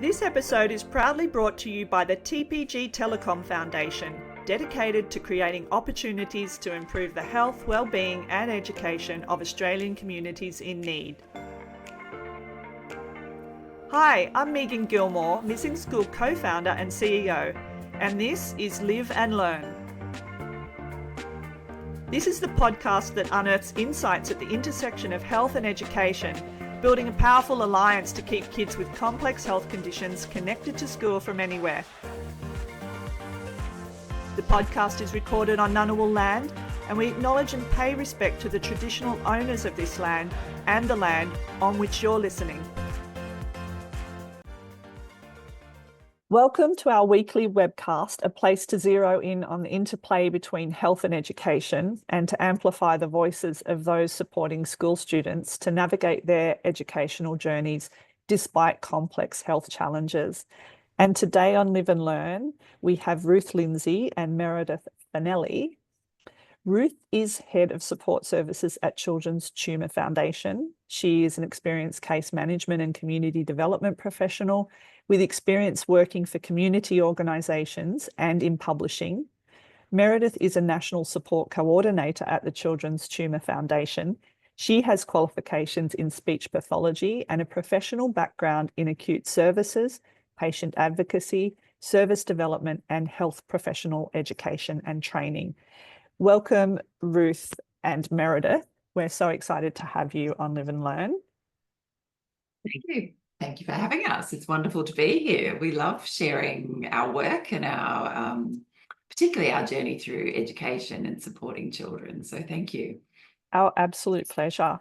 This episode is proudly brought to you by the TPG Telecom Foundation, dedicated to creating opportunities to improve the health, well-being and education of Australian communities in need. Hi, I'm Megan Gilmore, MissingSchool co-founder and CEO, and this is Live and Learn. This is the podcast that unearths insights at the intersection of health and education, building a powerful alliance to keep kids with complex health conditions connected to school from anywhere. The podcast is recorded on Ngunnawal land, and we acknowledge and pay respect to the traditional owners of this land and the land on which you're listening. Welcome to our weekly webcast, a place to zero in on the interplay between health and education and to amplify the voices of those supporting school students to navigate their educational journeys despite complex health challenges. And today on Live and Learn, we have Ruth, Lindsay and Meredith Fanneli. Ruth is Head of Support Services at Children's Tumour Foundation. She is an experienced case management and community development professional with experience working for community organisations and in publishing. Meredith is a National Support Coordinator at the Children's Tumour Foundation. She has qualifications in speech pathology and a professional background in acute services, patient advocacy, service development and health professional education and training. Welcome, Ruth and Meredith. We're so excited to have you on Live and Learn. Thank you. Thank you for having us. It's wonderful to be here. We love sharing our work and our, particularly our journey through education and supporting children. So thank you. Our absolute pleasure.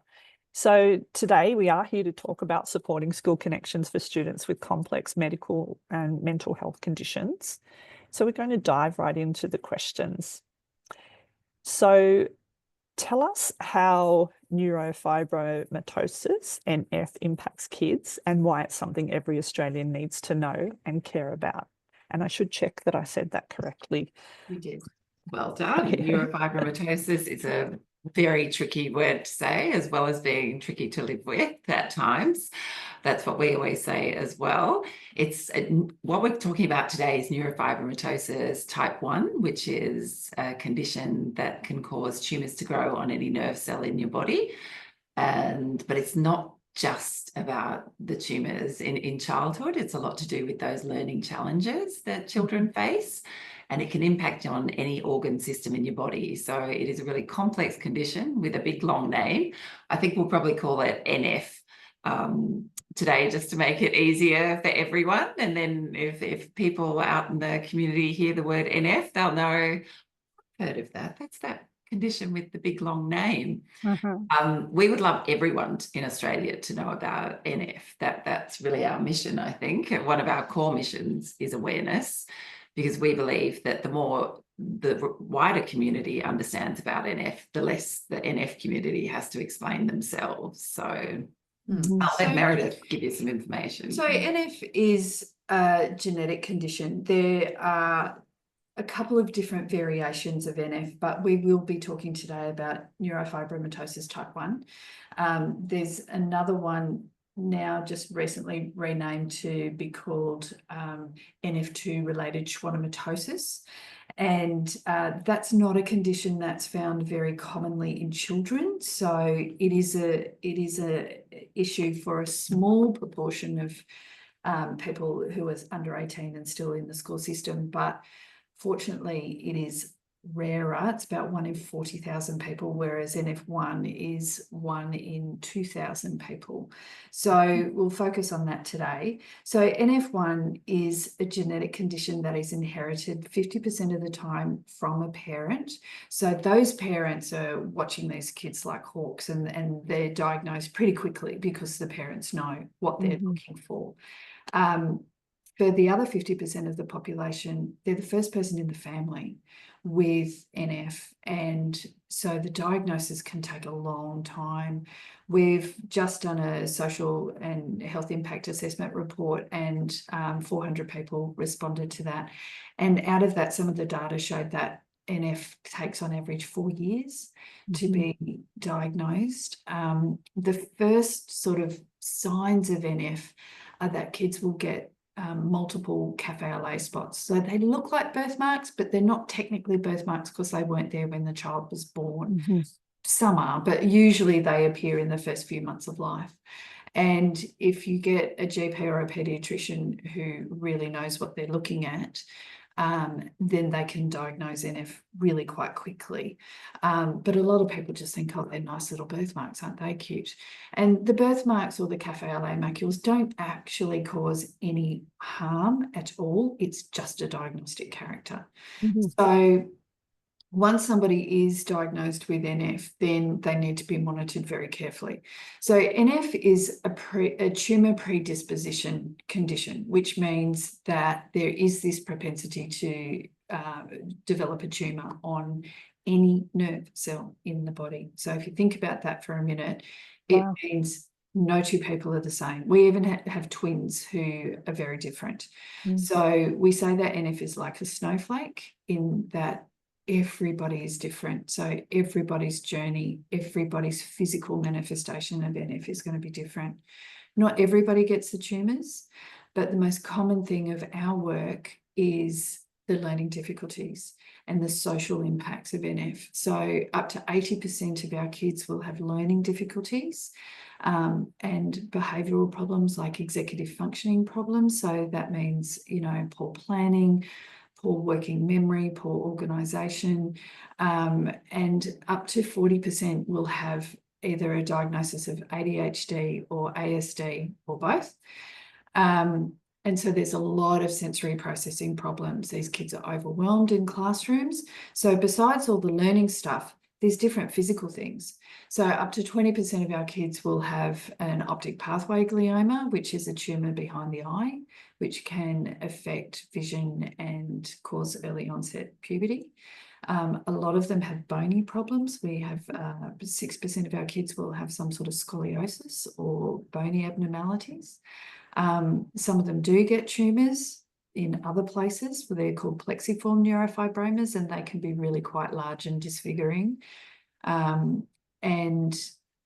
So today we are here to talk about supporting school connections for students with complex medical and mental health conditions. So we're going to dive right into the questions. So tell us how neurofibromatosis, NF, impacts kids and why it's something every Australian needs to know and care about. And I should check that I said that correctly. You did. Well done. Yeah. Neurofibromatosis is a very tricky word to say, as well as being tricky to live with at times. That's what we always say as well. What we're talking about today is neurofibromatosis type 1, which is a condition that can cause tumours to grow on any nerve cell in your body. But it's not just about the tumours in childhood. It's a lot to do with those learning challenges that children face. And it can impact on any organ system in your body. So it is a really complex condition with a big, long name. I think we'll probably call it NF today, just to make it easier for everyone. And then if people out in the community hear the word NF, they'll know, I've heard of that. That's that condition with the big, long name. We would love everyone in Australia to know about NF. That's really our mission, I think. One of our core missions is awareness, because we believe that the more the wider community understands about NF, the less the NF community has to explain themselves. So I'll let Meredith give you some information. So NF is a genetic condition. There are a couple of different variations of NF, but we will be talking today about neurofibromatosis type 1. There's another one now just recently renamed to be called NF2 related schwannomatosis, and that's not a condition that's found very commonly in children. So it is a issue for a small proportion of people who are under 18 and still in the school system, but fortunately it is rarer. It's about 1 in 40,000 people, whereas NF1 is 1 in 2,000 people. So we'll focus on that today. So NF1 is a genetic condition that is inherited 50% of the time from a parent. So those parents are watching these kids like hawks, and they're diagnosed pretty quickly because the parents know what they're looking for. For the other 50% of the population, they're the first person in the family with NF, and so the diagnosis can take a long time. We've just done a social and health impact assessment report, and 400 people responded to that, and out of that, some of the data showed that NF takes on average 4 years to be diagnosed. The first sort of signs of NF are that kids will get multiple cafe au lait spots. So they look like birthmarks, but they're not technically birthmarks because they weren't there when the child was born. Some are, but usually they appear in the first few months of life. And if you get a GP or a paediatrician who really knows what they're looking at, then they can diagnose NF really quite quickly. But a lot of people just think, oh, they're nice little birthmarks, aren't they cute? And the birthmarks or the cafe au lait macules don't actually cause any harm at all. It's just a diagnostic character. So once somebody is diagnosed with NF, then they need to be monitored very carefully. So NF is a tumour predisposition condition, which means that there is this propensity to develop a tumour on any nerve cell in the body. So if you think about that for a minute, it means no two people are the same. We even have twins who are very different. So we say that NF is like a snowflake in that everybody is different. So everybody's journey, everybody's physical manifestation of NF is going to be different. Not everybody gets the tumours, but the most common thing of our work is the learning difficulties and the social impacts of NF. So up to 80% of our kids will have learning difficulties and behavioural problems like executive functioning problems. So that means, you know, poor planning, poor working memory, poor organisation, and up to 40% will have either a diagnosis of ADHD or ASD or both. And so there's a lot of sensory processing problems. These kids are overwhelmed in classrooms. So besides all the learning stuff, there's different physical things. So up to 20% of our kids will have an optic pathway glioma, which is a tumour behind the eye, which can affect vision and cause early onset puberty. A lot of them have bony problems. We have 6% of our kids will have some sort of scoliosis or bony abnormalities. Some of them do get tumours in other places where they're called plexiform neurofibromas, and they can be really quite large and disfiguring. And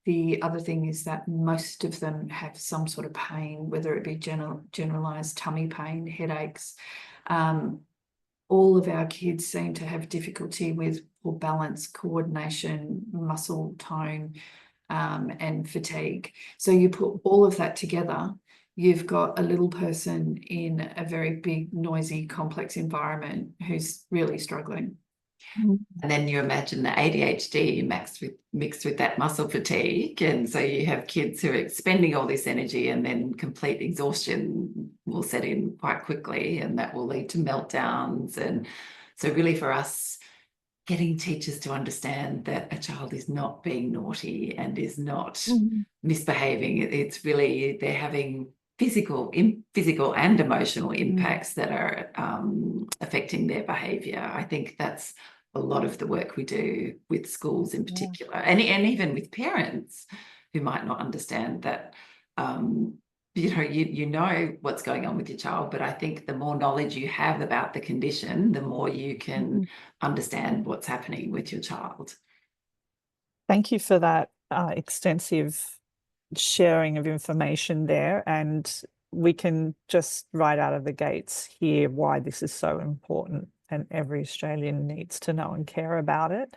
the other thing is that most of them have some sort of pain, whether it be generalized tummy pain, headaches. All of our kids seem to have difficulty with poor balance, coordination, muscle tone, and fatigue. So you put all of that together, you've got a little person in a very big, noisy, complex environment who's really struggling. And then you imagine the ADHD mixed with that muscle fatigue. And so you have kids who are expending all this energy, and then complete exhaustion will set in quite quickly, and that will lead to meltdowns. And so really for us, getting teachers to understand that a child is not being naughty and is not misbehaving. It's really they're having physical and emotional impacts that are affecting their behaviour. I think that's a lot of the work we do with schools in particular, and even with parents who might not understand that. You know what's going on with your child, but I think the more knowledge you have about the condition, the more you can understand what's happening with your child. Thank you for that extensive sharing of information there, and we can just right out of the gates hear why this is so important, and every Australian needs to know and care about it.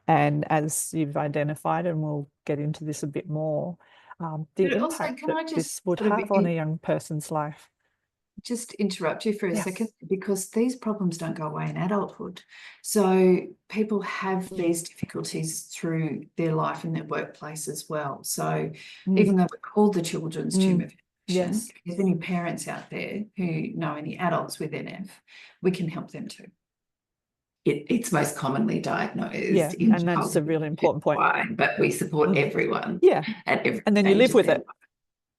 And as you've identified, and we'll get into this a bit more, the impact that this would have on a young person's life. Just interrupt you for a second, because these problems don't go away in adulthood. So people have these difficulties through their life and their workplace as well. So even though we're called the Children's Tumour Foundation, if there's any parents out there who know any adults with NF, we can help them too. It's most commonly diagnosed. And that's a really important point. But we support everyone. At every and then you live with it.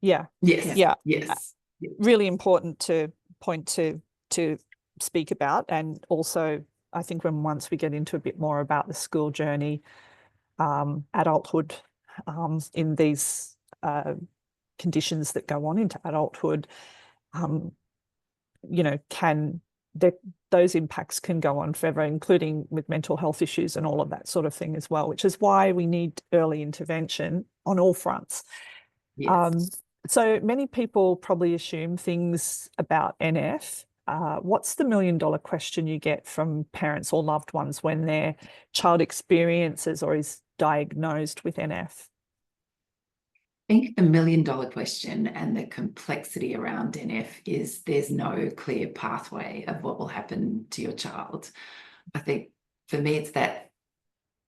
Yes. Really important to point to speak about. And also, I think once we get into a bit more about the school journey, adulthood, in these conditions that go on into adulthood, those impacts can go on forever, including with mental health issues and all of that sort of thing as well, which is why we need early intervention on all fronts. So many people probably assume things about NF. What's the million-dollar question you get from parents or loved ones when their child experiences or is diagnosed with NF? I think the million-dollar question and the complexity around NF is there's no clear pathway of what will happen to your child. I think for me, it's that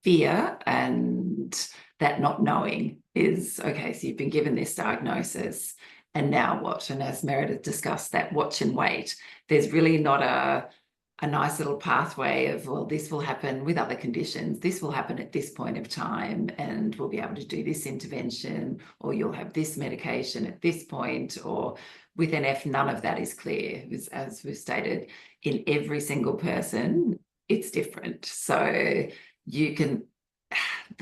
fear and that not knowing is, okay, so you've been given this diagnosis and now what? And as Meredith discussed, that watch and wait, there's really not a nice little pathway of, well, this will happen with other conditions. This will happen at this point of time and we'll be able to do this intervention, or you'll have this medication at this point, or with NF, none of that is clear. As we've stated, in every single person, it's different. So you can,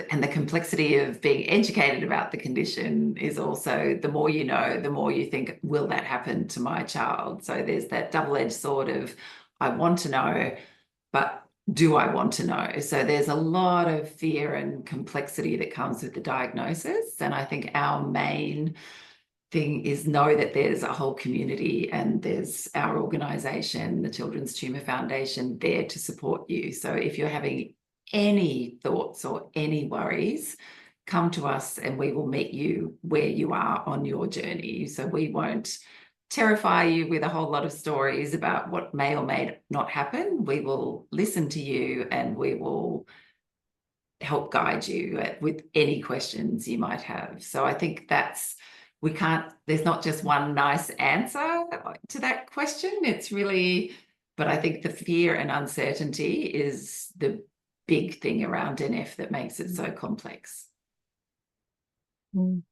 and the complexity of being educated about the condition is also, the more you know, the more you think, will that happen to my child? So there's that double-edged sword of, I want to know, but do I want to know? So there's a lot of fear and complexity that comes with the diagnosis. And I think our main thing is know that there's a whole community and there's our organisation, the Children's Tumour Foundation, there to support you. So if you're having any thoughts or any worries, come to us and we will meet you where you are on your journey. So we won't terrify you with a whole lot of stories about what may or may not happen. We will listen to you and we will help guide you with any questions you might have. So I think there's not just one nice answer to that question. It's really, but I think the fear and uncertainty is the big thing around NF that makes it so complex. Mm.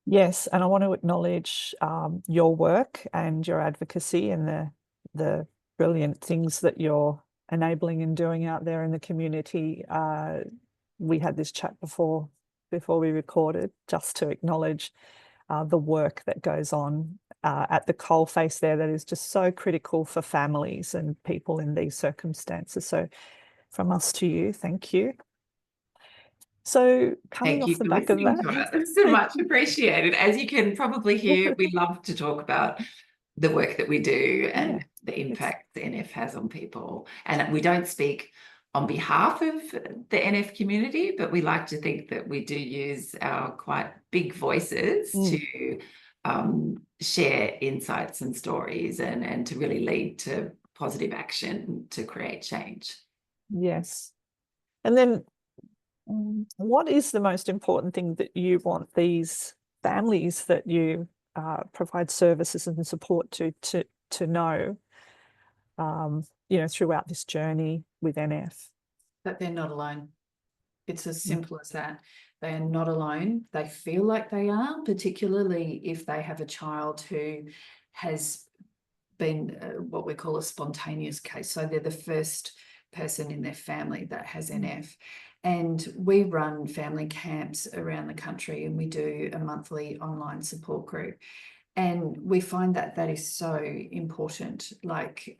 Yes, and I want to acknowledge your work and your advocacy and the brilliant things that you're enabling and doing out there in the community. We had this chat before we recorded, just to acknowledge the work that goes on at the coalface there that is just so critical for families and people in these circumstances. So from us to you, thank you. So coming off the back of that, it's so much appreciated. As you can probably hear, we love to talk about the work that we do and the impact the NF has on people. And we don't speak on behalf of the NF community, but we like to think that we do use our quite big voices to share insights and stories and to really lead to positive action to create change. Yes. And then what is the most important thing that you want these families that you provide services and support to know, throughout this journey with NF? That they're not alone. It's as simple as that. They are not alone. They feel like they are, particularly if they have a child who has been what we call a spontaneous case. So they're the first person in their family that has NF. And we run family camps around the country and we do a monthly online support group. And we find that that is so important. Like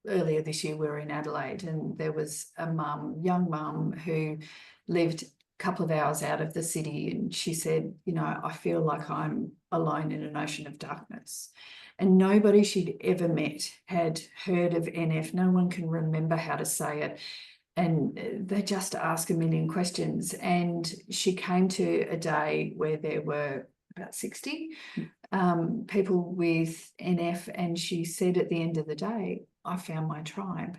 earlier this year, we were in Adelaide and there was a young mum who lived a couple of hours out of the city. And she said, I feel like I'm alone in an ocean of darkness. And nobody she'd ever met had heard of NF. No one can remember how to say it. And they just ask a million questions. And she came to a day where there were about 60 people with NF. And she said at the end of the day, I found my tribe.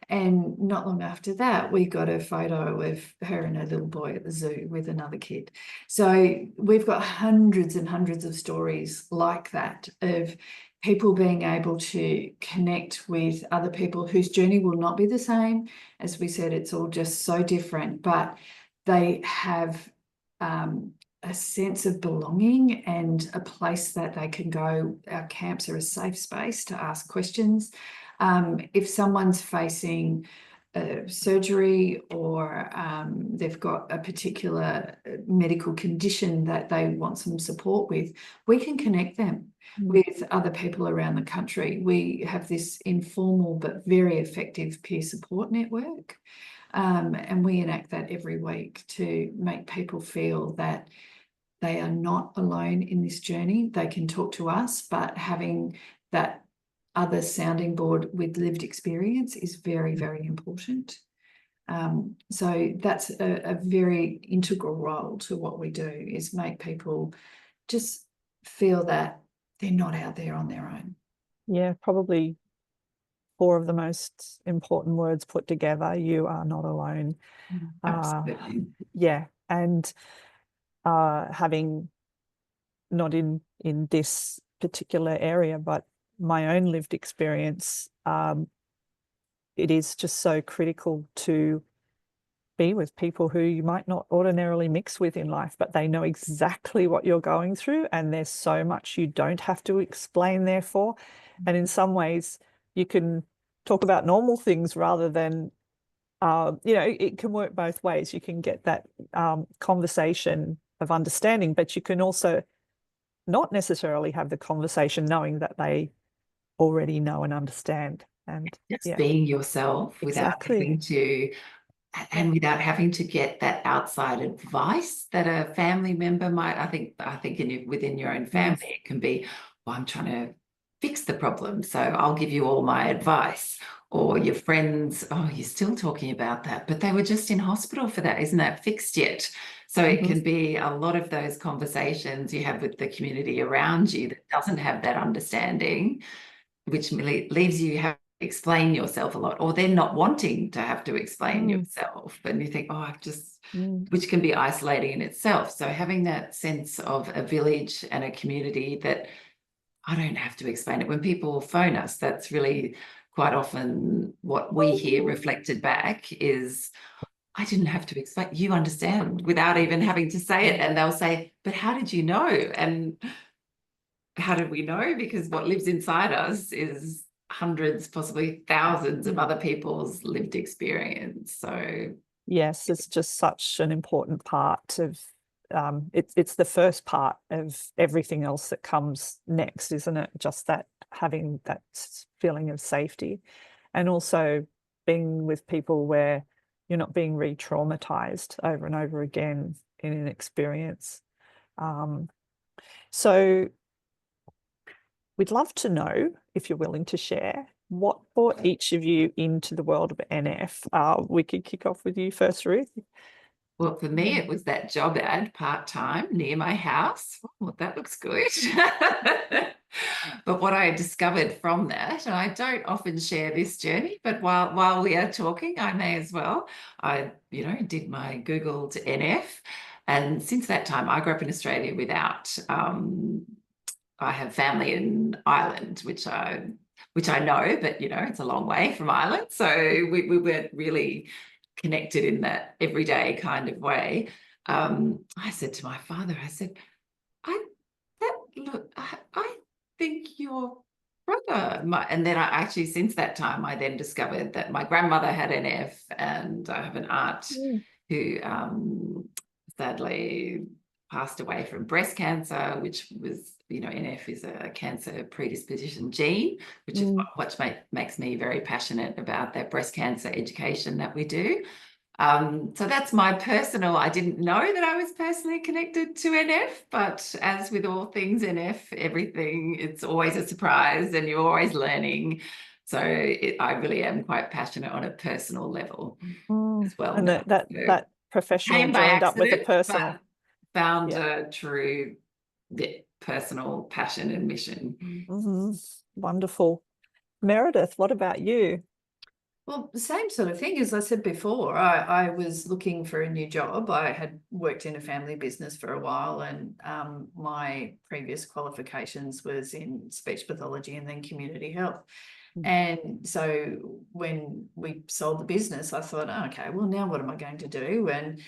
And not long after that, we got a photo of her and her little boy at the zoo with another kid. So we've got hundreds and hundreds of stories like that of people being able to connect with other people whose journey will not be the same. As we said, it's all just so different, but they have a sense of belonging and a place that they can go. Our camps are a safe space to ask questions. If someone's facing surgery or they've got a particular medical condition that they want some support with, we can connect them with other people around the country. We have this informal but very effective peer support network, and we enact that every week to make people feel that they are not alone in this journey. They can talk to us, but having that other sounding board with lived experience is very, very important. So that's a very integral role to what we do, is make people just feel that they're not out there on their own. Yeah, probably 4 of the most important words put together. You are not alone. Absolutely. Yeah, and having, not in this particular area, but my own lived experience, it is just so critical to be with people who you might not ordinarily mix with in life, but they know exactly what you're going through, and there's so much you don't have to explain, therefore. And in some ways, you can talk about normal things rather than, you know, it can work both ways. You can get that conversation of understanding, but you can also not necessarily have the conversation knowing that they already know and understand. And just being yourself without having to, and without having to get that outside advice that a family member might. I think within your own family, it can be, well, I'm trying to fix the problem, so I'll give you all my advice. Or your friends, oh, you're still talking about that, but they were just in hospital for that. Isn't that fixed yet? So it can be a lot of those conversations you have with the community around you that doesn't have that understanding, which leaves you having to explain yourself a lot, or they're not wanting to have to explain yourself. And you think, oh, I've just, which can be isolating in itself. So having that sense of a village and a community that I don't have to explain it. When people phone us, that's really quite often what we hear reflected back is, I didn't have to explain, you understand, without even having to say it. And they'll say, but how did you know? And how did we know? Because what lives inside us is hundreds, possibly thousands of other people's lived experience. So yes, it's just such an important part of, it's the first part of everything else that comes next, isn't it? Just that, having that feeling of safety, and also being with people where you're not being re-traumatized over and over again in an experience. So we'd love to know, if you're willing to share, what brought each of you into the world of NF. We could kick off with you first, Ruth. Well, for me, it was that job ad part-time near my house. Oh, that looks good. But what I discovered from that, and I don't often share this journey, but while we are talking, I may as well. I, did my Google to NF. And since that time, I grew up in Australia without, I have family in Ireland, which I know, but, it's a long way from Ireland. So we weren't really connected in that everyday kind of way. I said to my father, I said, I think your brother might. And then I actually, since that time, I then discovered that my grandmother had NF, and I have an aunt who sadly passed away from breast cancer, which was, NF is a cancer predisposition gene, which is what makes me very passionate about that breast cancer education that we do. So that's my personal, I didn't know that I was personally connected to NF, but as with all things NF, it's always a surprise and you're always learning. So I really am quite passionate on a personal level as well. And that professional joined up with the personal. Found a true personal passion and mission. Wonderful. Meredith, what about you? Well, the same sort of thing. As I said before, I was looking for a new job. I had worked in a family business for a while, and my previous qualifications was in speech pathology and then community health. And so when we sold the business, I thought, oh, okay, well, now what am I going to do? And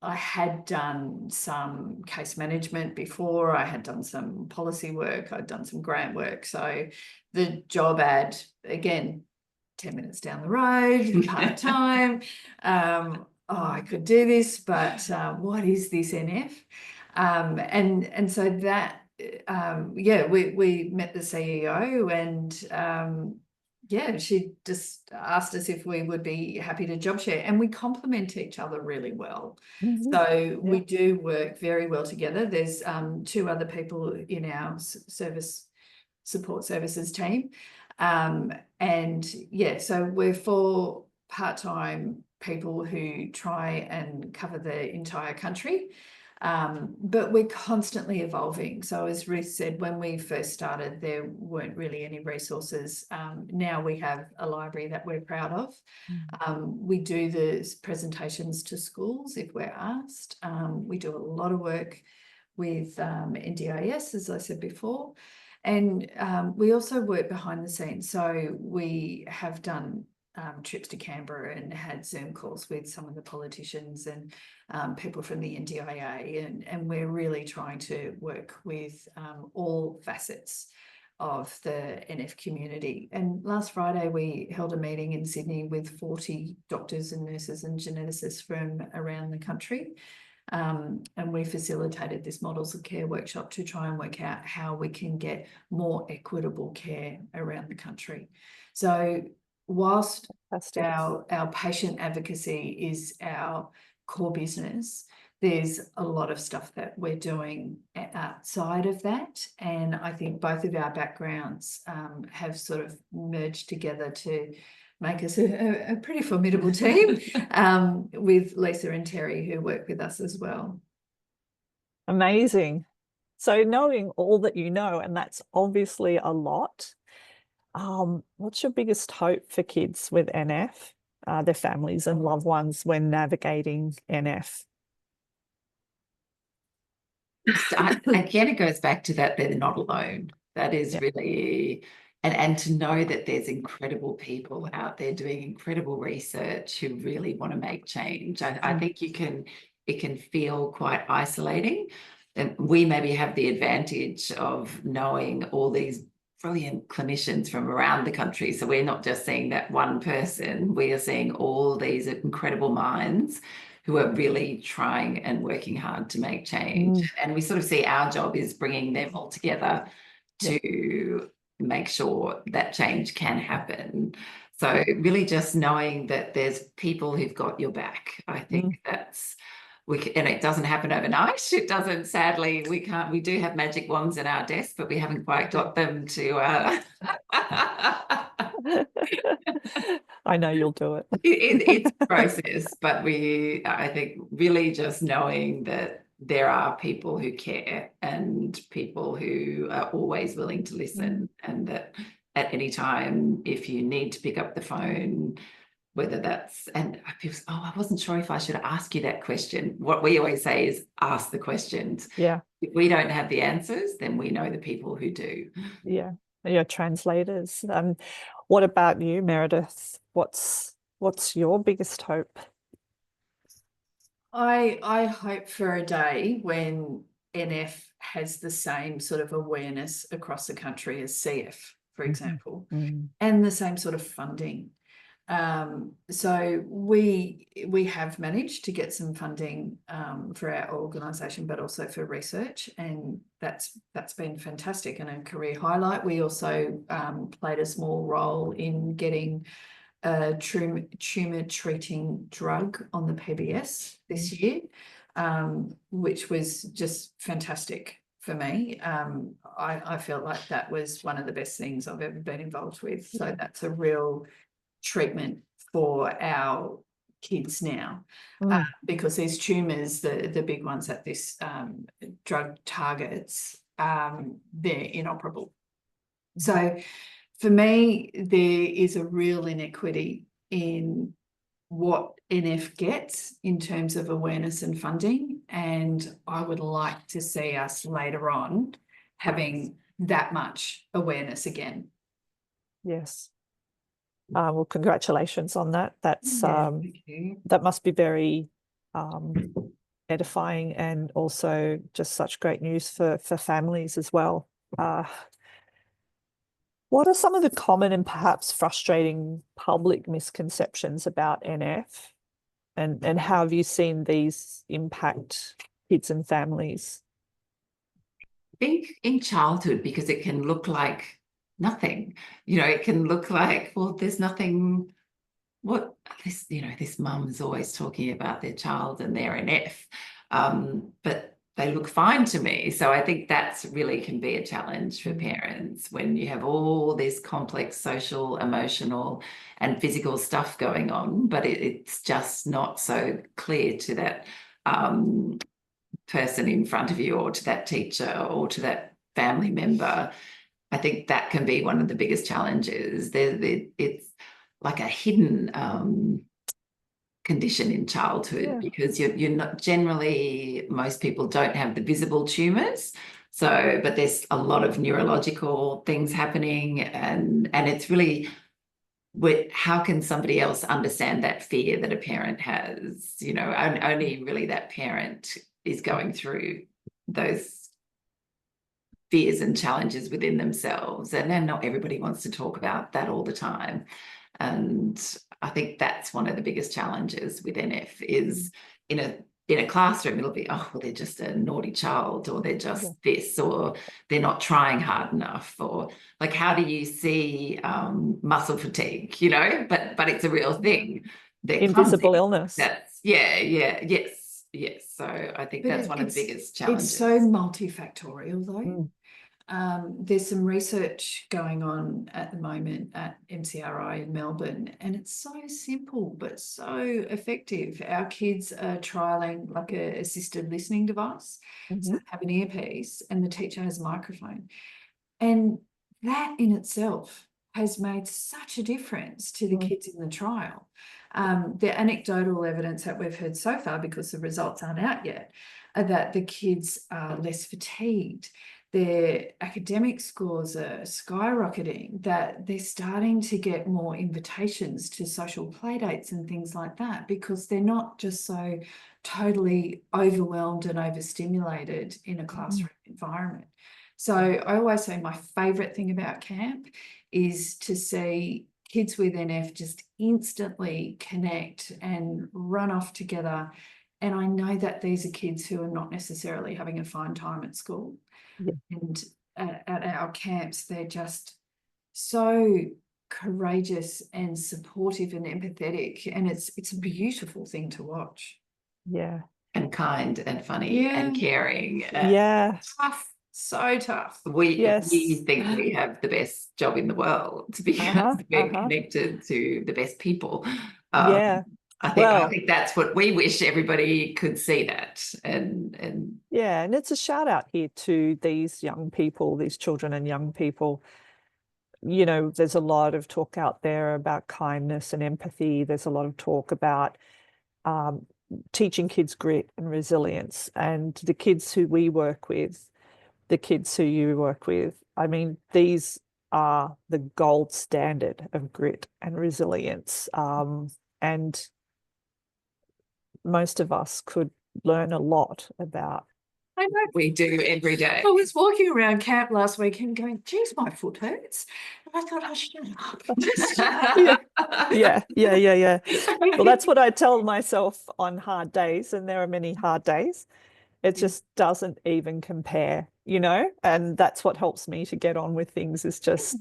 I had done some case management before. I had done some policy work. I'd done some grant work. So the job ad, again, 10 minutes down the road, part-time. I could do this, but what is this NF? And so that, we met the CEO, and yeah, she just asked us if we would be happy to job share, and we complement each other really well. So we do work very well together. There's 2 other people in our support services team. And yeah, so we're 4 part-time people who try and cover the entire country. But we're constantly evolving. So as Ruth said, when we first started, there weren't really any resources. Now we have a library that we're proud of. We do the presentations to schools if we're asked. We do a lot of work with NDIS, as I said before. And we also work behind the scenes. So we have done trips to Canberra and had Zoom calls with some of the politicians and people from the NDIA, and we're really trying to work with all facets of the NF community. And last Friday we held a meeting in Sydney with 40 doctors and nurses and geneticists from around the country. And we facilitated this models of care workshop to try and work out how we can get more equitable care around the country. So whilst our patient advocacy is our core business, there's a lot of stuff that we're doing outside of that. And I think both of our backgrounds have sort of merged together to make us a pretty formidable team with Lisa and Terry, who work with us as well. Amazing. So knowing all that you know, and that's obviously a lot, what's your biggest hope for kids with NF, their families and loved ones when navigating NF? Again, it goes back to that they're not alone. That is really, and to know that there's incredible people out there doing incredible research who really want to make change. I think it can feel quite isolating. And we maybe have the advantage of knowing all these brilliant clinicians from around the country. So we're not just seeing that one person, we are seeing all these incredible minds who are really trying and working hard to make change. And we sort of see our job is bringing them all together to make sure that change can happen. So really just knowing that there's people who've got your back, I think that's, and it doesn't happen overnight. It doesn't, sadly, we do have magic wands in our desk, but we haven't quite got them to I know you'll do it. It's a process, but I think really just knowing that there are people who care and people who are always willing to listen, and that at any time, if you need to pick up the phone, whether that's, and people say, I wasn't sure if I should ask you that question. What we always say is ask the questions. Yeah. If we don't have the answers, then we know the people who do. Yeah. You're translators. What about you, Meredith? What's your biggest hope? I hope for a day when NF has the same sort of awareness across the country as CF, for example, and the same sort of funding. So we have managed to get some funding for our organisation, but also for research, and that's been fantastic and a career highlight. We also played a small role in getting a tumour treating drug on the PBS this year, which was just fantastic for me. I felt like that was one of the best things I've ever been involved with. So that's a real treatment for our kids now, because these tumours, the big ones that this drug targets, they're inoperable. So for me, there is a real inequity in what NF gets in terms of awareness and funding, and I would like to see us later on having that much awareness again. Yes. Well, congratulations on that. That's thank you. that must be very edifying, and also just such great news for families as well. What are some of the common and perhaps frustrating public misconceptions about NF, and how have you seen these impact kids and families? I think in childhood, because it can look like nothing. You know, it can look like, well, there's nothing. What this, you know, this mum's always talking about their child and they're an F, but they look fine to me. So I think that's really can be a challenge for parents when you have all this complex social, emotional, and physical stuff going on, but it's just not so clear to that person in front of you, or to that teacher, or to that family member. I think that can be one of the biggest challenges. It's like a hidden condition in childhood, because you're not generally, most people don't have the visible tumours. So, but there's a lot of neurological things happening, and it's really, how can somebody else understand that fear that a parent has? You know, only really that parent is going through those fears and challenges within themselves, and then not everybody wants to talk about that all the time. And I think that's one of the biggest challenges with NF is in a classroom, it'll be, oh, well, they're just a naughty child, or they're just this, or they're not trying hard enough, or like, how do you see muscle fatigue, you know, but it's a real thing. They're invisible clumsy. illness. That's yes. So I think that's one of the biggest challenges. It's so multifactorial though. There's some research going on at the moment at MCRI in Melbourne, and it's so simple but so effective. Our kids are trialling like a assisted listening device. So they have an earpiece and the teacher has a microphone, and that in itself has made such a difference to the kids in the trial. The anecdotal evidence that we've heard so far, because the results aren't out yet, are that the kids are less fatigued. Their academic scores are skyrocketing, that they're starting to get more invitations to social play dates and things like that, because they're not just so totally overwhelmed and overstimulated in a classroom environment. So I always say my favourite thing about camp is to see kids with NF just instantly connect and run off together. And I know that these are kids who are not necessarily having a fine time at school. And at our camps, they're just so courageous and supportive and empathetic, and it's a beautiful thing to watch. And kind and funny and caring. Tough, so tough. We think we have the best job in the world because we're connected to the best people. I think that's what we wish everybody could see, that. And it's a shout out here to these young people, these children and young people. You know, there's a lot of talk out there about kindness and empathy. There's a lot of talk about teaching kids grit and resilience. And the kids who we work with, the kids who you work with, I mean, these are the gold standard of grit and resilience. And most of us could learn a lot about. I know we do every day. I was walking around camp last weekend going, geez, my foot hurts. And I thought, oh, shut up. Yeah. Well, that's what I tell myself on hard days, and there are many hard days. It just doesn't even compare, you know, and that's what helps me to get on with things, is just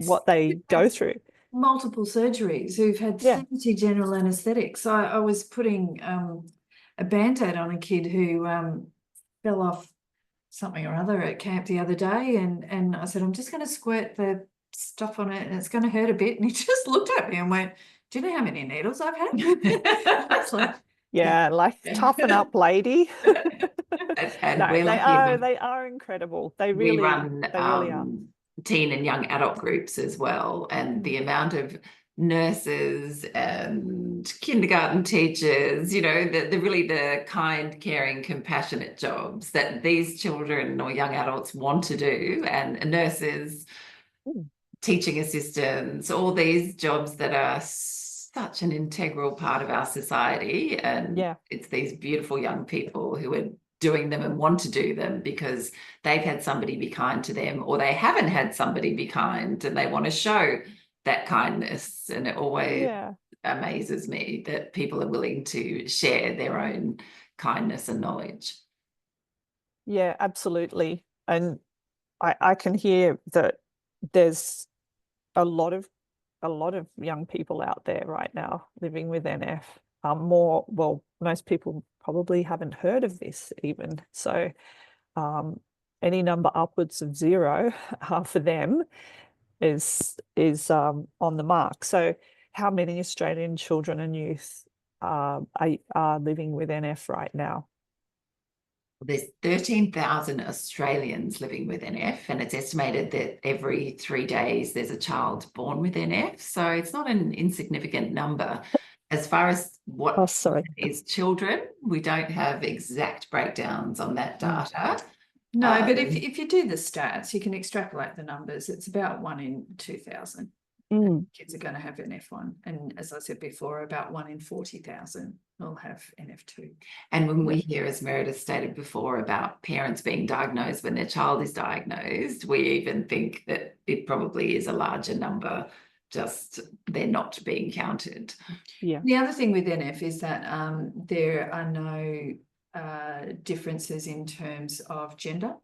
what they go through. Multiple surgeries, who've had 30 general anaesthetics. I was putting a Band-Aid on a kid who fell off something or other at camp the other day, and I said, I'm just going to squirt the stuff on it and it's going to hurt a bit. And he just looked at me and went, do you know how many needles I've had? I was like, toughen up, lady. And no, they are incredible. They really are. Teen and young adult groups as well, and the amount of nurses and kindergarten teachers, you know, the really the kind, caring, compassionate jobs that these children or young adults want to do, and nurses, teaching assistants, all these jobs that are such an integral part of our society. And it's these beautiful young people who are doing them and want to do them because they've had somebody be kind to them, or they haven't had somebody be kind and they want to show that kindness. And it always amazes me that people are willing to share their own kindness and knowledge. Yeah, absolutely. And I can hear that there's a lot of young people out there right now living with NF. Most people probably haven't heard of this even. So any number upwards of 0 for them is on the mark. So how many Australian children and youth are living with NF right now? There's 13,000 Australians living with NF, and it's estimated that every 3 days there's a child born with NF. So it's not an insignificant number. As far as what is children, we don't have exact breakdowns on that data. No, but if you do the stats, you can extrapolate the numbers. It's about 1 in 2,000 kids are going to have NF1. And as I said before, about 1 in 40,000 will have NF2. And when we hear, as Meredith stated before, about parents being diagnosed when their child is diagnosed, we even think that it probably is a larger number, just they're not being counted. Yeah. The other thing with NF is that there are no differences in terms of gender.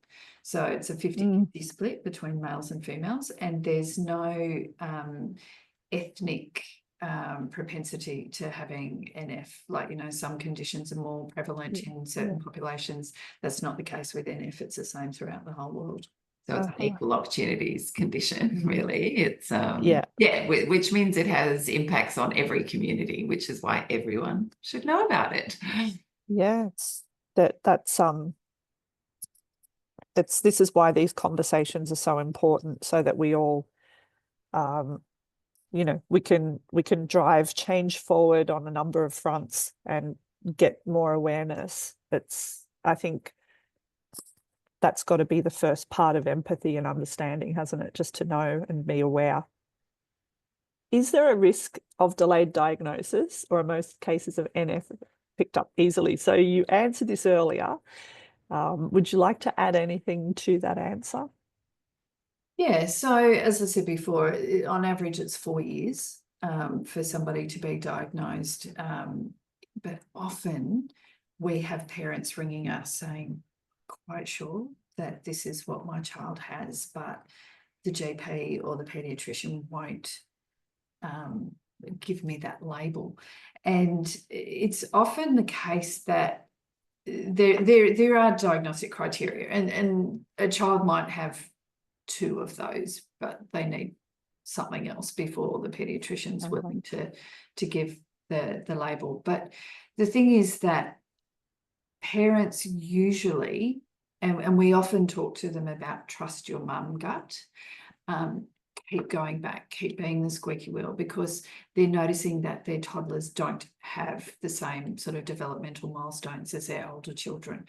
So it's a 50-50 split between males and females, and there's no ethnic propensity to having NF. Like, you know, some conditions are more prevalent in certain populations. That's not the case with NF. It's the same throughout the whole world. So it's an equal opportunities condition, really. It's which means it has impacts on every community, which is why everyone should know about it. Yeah, this is why these conversations are so important, so that we all you know, we can drive change forward on a number of fronts and get more awareness. I think that's got to be the first part of empathy and understanding, hasn't it? Just to know and be aware. Is there a risk of delayed diagnosis, or are most cases of NF picked up easily? So you answered this earlier. Would you like to add anything to that answer? Yeah, so as I said before, on average it's 4 years for somebody to be diagnosed, but often we have parents ringing us saying, quite sure that this is what my child has, but the GP or the paediatrician won't give me that label. And it's often the case that there are diagnostic criteria, and a child might have 2 of those, but they need something else before the paediatrician's willing to give the label. But the thing is that parents usually, and we often talk to them about trust your mum gut, keep going back, keep being the squeaky wheel, because they're noticing that their toddlers don't have the same sort of developmental milestones as their older children.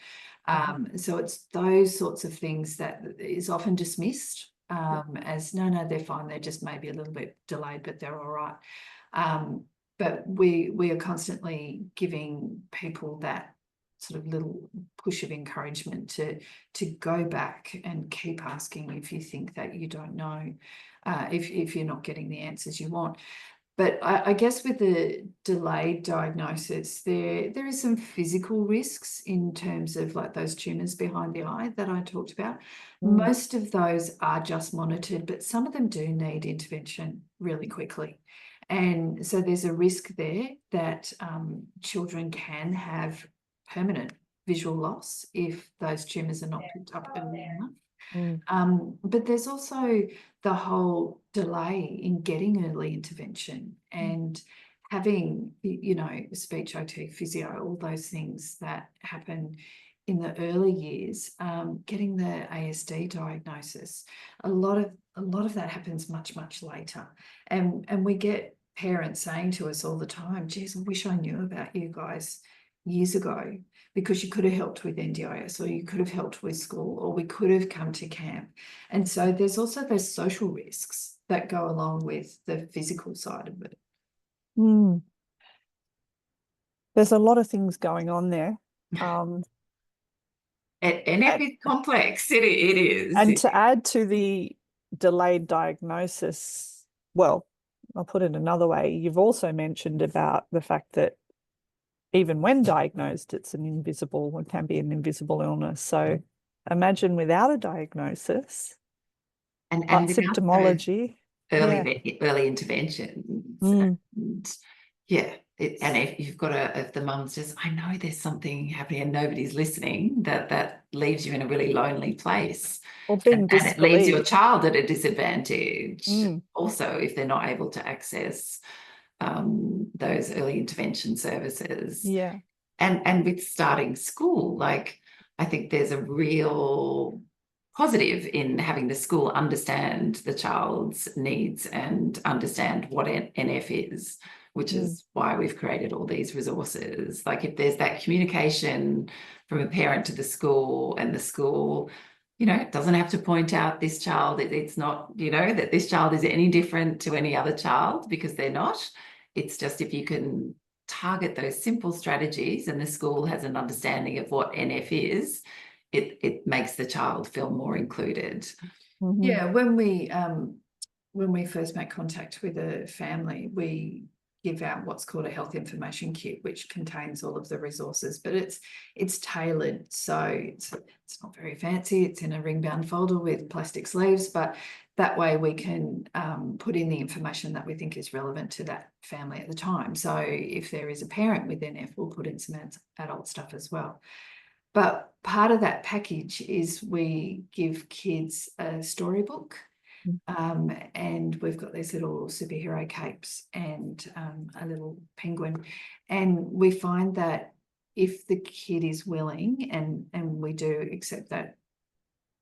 So it's those sorts of things that is often dismissed as no, they're fine, they're just maybe a little bit delayed, but they're all right. But we are constantly giving people that sort of little push of encouragement to go back and keep asking if you think that you don't know, if you're not getting the answers you want. But I guess with the delayed diagnosis, there is some physical risks in terms of like those tumours behind the eye that I talked about. Most of those are just monitored, but some of them do need intervention really quickly. And so there's a risk there that children can have permanent visual loss if those tumours are not picked up early enough. But there's also the whole delay in getting early intervention and having, you know, speech OT, physio, all those things that happen in the early years, getting the ASD diagnosis. A lot of that happens much, much later. And we get parents saying to us all the time, geez, I wish I knew about you guys years ago, because you could have helped with NDIS, or you could have helped with school, or we could have come to camp. And so there's also those social risks that go along with the physical side of it. There's a lot of things going on there. NF is complex. It is. And to add to the delayed diagnosis, well, I'll put it another way. You've also mentioned about the fact that even when diagnosed, it can be an invisible illness. So imagine without a diagnosis, And without those symptomology. early interventions, and if the mum says, I know there's something happening and nobody's listening, that leaves you in a really lonely place. Or being and it leaves your disbelieved. child at a disadvantage also if they're not able to access those early intervention services. Yeah. And with starting school, like, I think there's a real positive in having the school understand the child's needs and understand what NF is, which is why we've created all these resources. Like, if there's that communication from a parent to the school, and the school, you know, doesn't have to point out this child, it's not, you know, that this child is any different to any other child, because they're not. It's just, if you can target those simple strategies and the school has an understanding of what NF is, it makes the child feel more included. Yeah, when we first make contact with a family, we give out what's called a health information kit, which contains all of the resources, but it's tailored, so it's not very fancy. It's in a ring-bound folder with plastic sleeves, but that way we can put in the information that we think is relevant to that family at the time. So if there is a parent with NF, we'll put in some adult stuff as well. But part of that package is we give kids a storybook, and we've got these little superhero capes and a little penguin. And we find that if the kid is willing, and we do accept that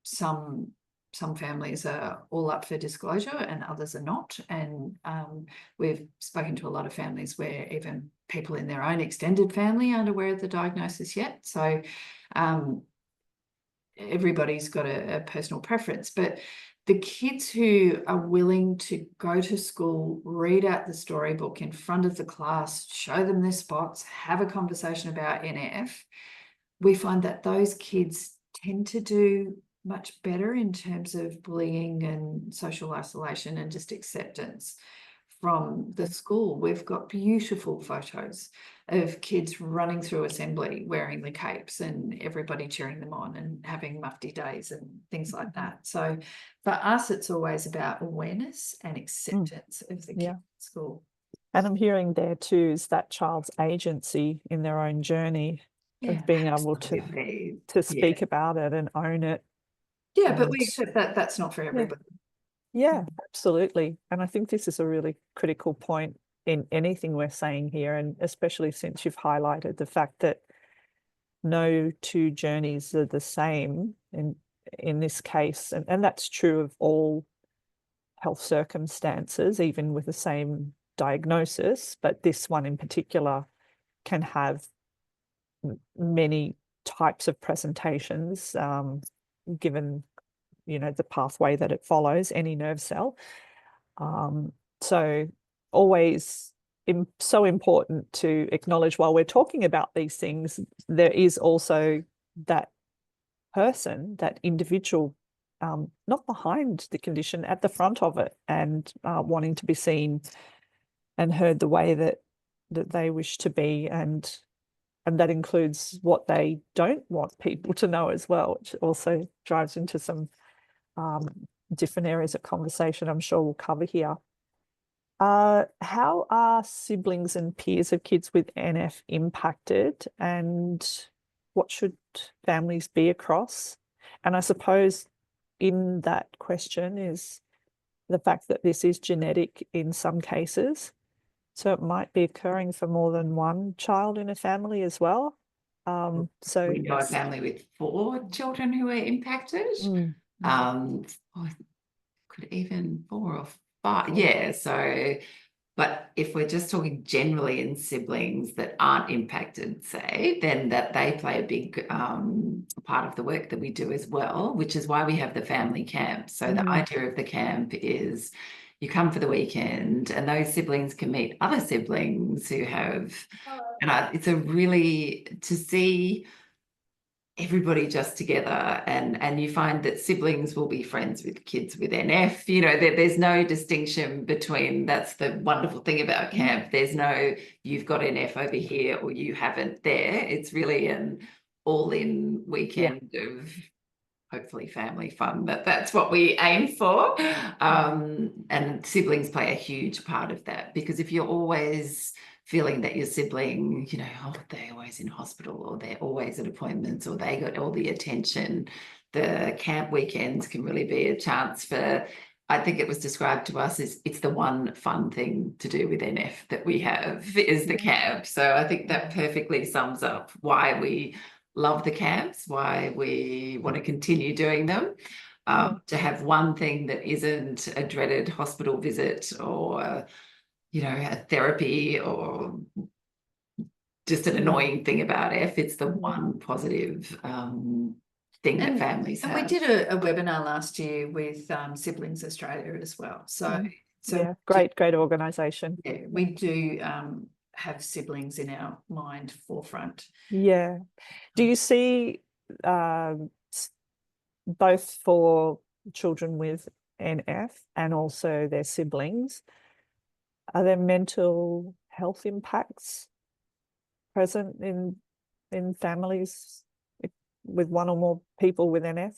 some families are all up for disclosure and others are not. And we've spoken to a lot of families where even people in their own extended family aren't aware of the diagnosis yet. So everybody's got a personal preference, but the kids who are willing to go to school, read out the storybook in front of the class, show them their spots, have a conversation about NF, we find that those kids tend to do much better in terms of bullying and social isolation and just acceptance from the school. We've got beautiful photos of kids running through assembly wearing the capes and everybody cheering them on and having mufti days and things like that. So for us, it's always about awareness and acceptance of the kids at school. And I'm hearing there too is that child's agency in their own journey of being able to speak about it and own it. Yeah, but we accept that that's not for everybody. Yeah, absolutely. And I think this is a really critical point in anything we're saying here, and especially since you've highlighted the fact that no two journeys are the same in this case. And that's true of all health circumstances, even with the same diagnosis, but this one in particular can have many types of presentations, given, you know, the pathway that it follows, any nerve cell. So always so important to acknowledge while we're talking about these things, there is also that person, that individual, not behind the condition, at the front of it, and wanting to be seen and heard the way that they wish to be, and that includes what they don't want people to know as well, which also drives into some different areas of conversation I'm sure we'll cover here. How are siblings and peers of kids with NF impacted, and what should families be across? And I suppose in that question is the fact that this is genetic in some cases. So it might be occurring for more than one child in a family as well. So we know a family with 4 children who are impacted. Could even 4 or 5. Yeah. So, but if we're just talking generally in siblings that aren't impacted, say, then that they play a big part of the work that we do as well, which is why we have the family camp. So the idea of the camp is you come for the weekend and those siblings can meet other siblings who have, and it's a really, to see everybody just together, and you find that siblings will be friends with kids with NF. You know, there's no distinction between, that's the wonderful thing about camp. There's no, you've got NF over here or you haven't there. It's really an all-in weekend of hopefully family fun. That's what we aim for. And siblings play a huge part of that, because if you're always feeling that your sibling, you know, oh, they're always in hospital, or they're always at appointments, or they got all the attention, the camp weekends can really be a chance for, I think it was described to us as, it's the one fun thing to do with NF that we have is the camp. So I think that perfectly sums up why we love the camps, why we want to continue doing them. To have one thing that isn't a dreaded hospital visit, or you know, a therapy, or just an annoying thing about F. It's the one positive thing that families have. And we did a webinar last year with Siblings Australia as well. So yeah, great organisation. Yeah, we do have siblings in our mind forefront. Yeah. Do you see both for children with NF and also their siblings, are there mental health impacts present in families with one or more people with NF?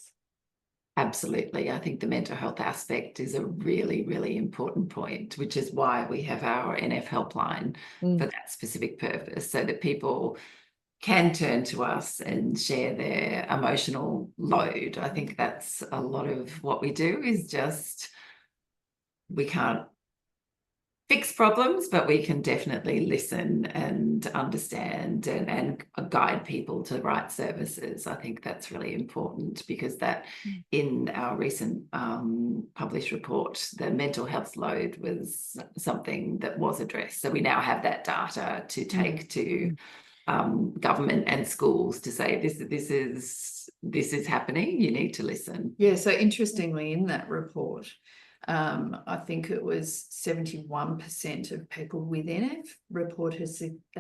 Absolutely. I think the mental health aspect is a really, really important point, which is why we have our NF helpline for that specific purpose, so that people can turn to us and share their emotional load. I think that's a lot of what we do, is just, we can't fix problems, but we can definitely listen and understand and guide people to the right services. I think that's really important, because that in our recent published report, the mental health load was something that was addressed. So we now have that data to take to government and schools to say, this is happening, you need to listen. Yeah, so interestingly, in that report, I think it was 71% of people with NF report a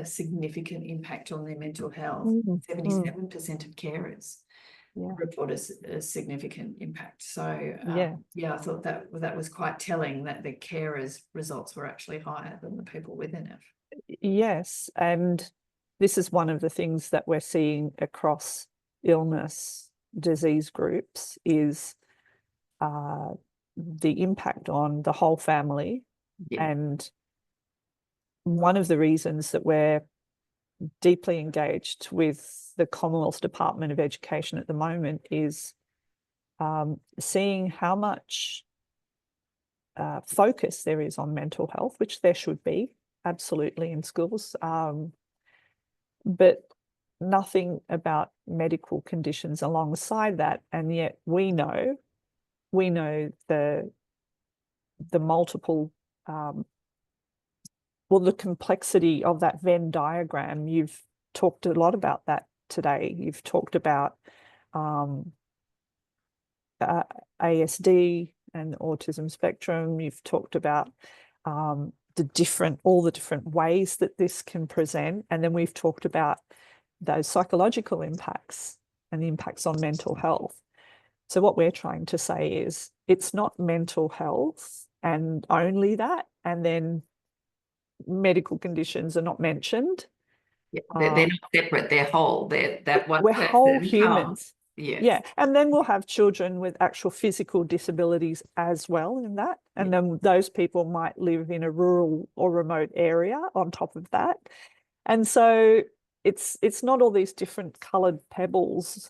significant impact on their mental health. 77% of carers report a significant impact. So yeah, I thought that was quite telling, that the carers' results were actually higher than the people with NF. Yes, and this is one of the things that we're seeing across illness disease groups, is the impact on the whole family. And one of the reasons that we're deeply engaged with the Commonwealth Department of Education at the moment is seeing how much focus there is on mental health, which there should be, absolutely, in schools, but nothing about medical conditions alongside that. And yet we know the multiple, the complexity of that Venn diagram. You've talked a lot about that today. You've talked about ASD and autism spectrum. You've talked about all the different ways that this can present. And then we've talked about those psychological impacts and the impacts on mental health. So what we're trying to say is, it's not mental health and only that, and then medical conditions are not mentioned. They're not separate, they're whole. We're whole humans. Yes. Yeah, and then we'll have children with actual physical disabilities as well in that, and then those people might live in a rural or remote area on top of that. And so it's not all these different coloured pebbles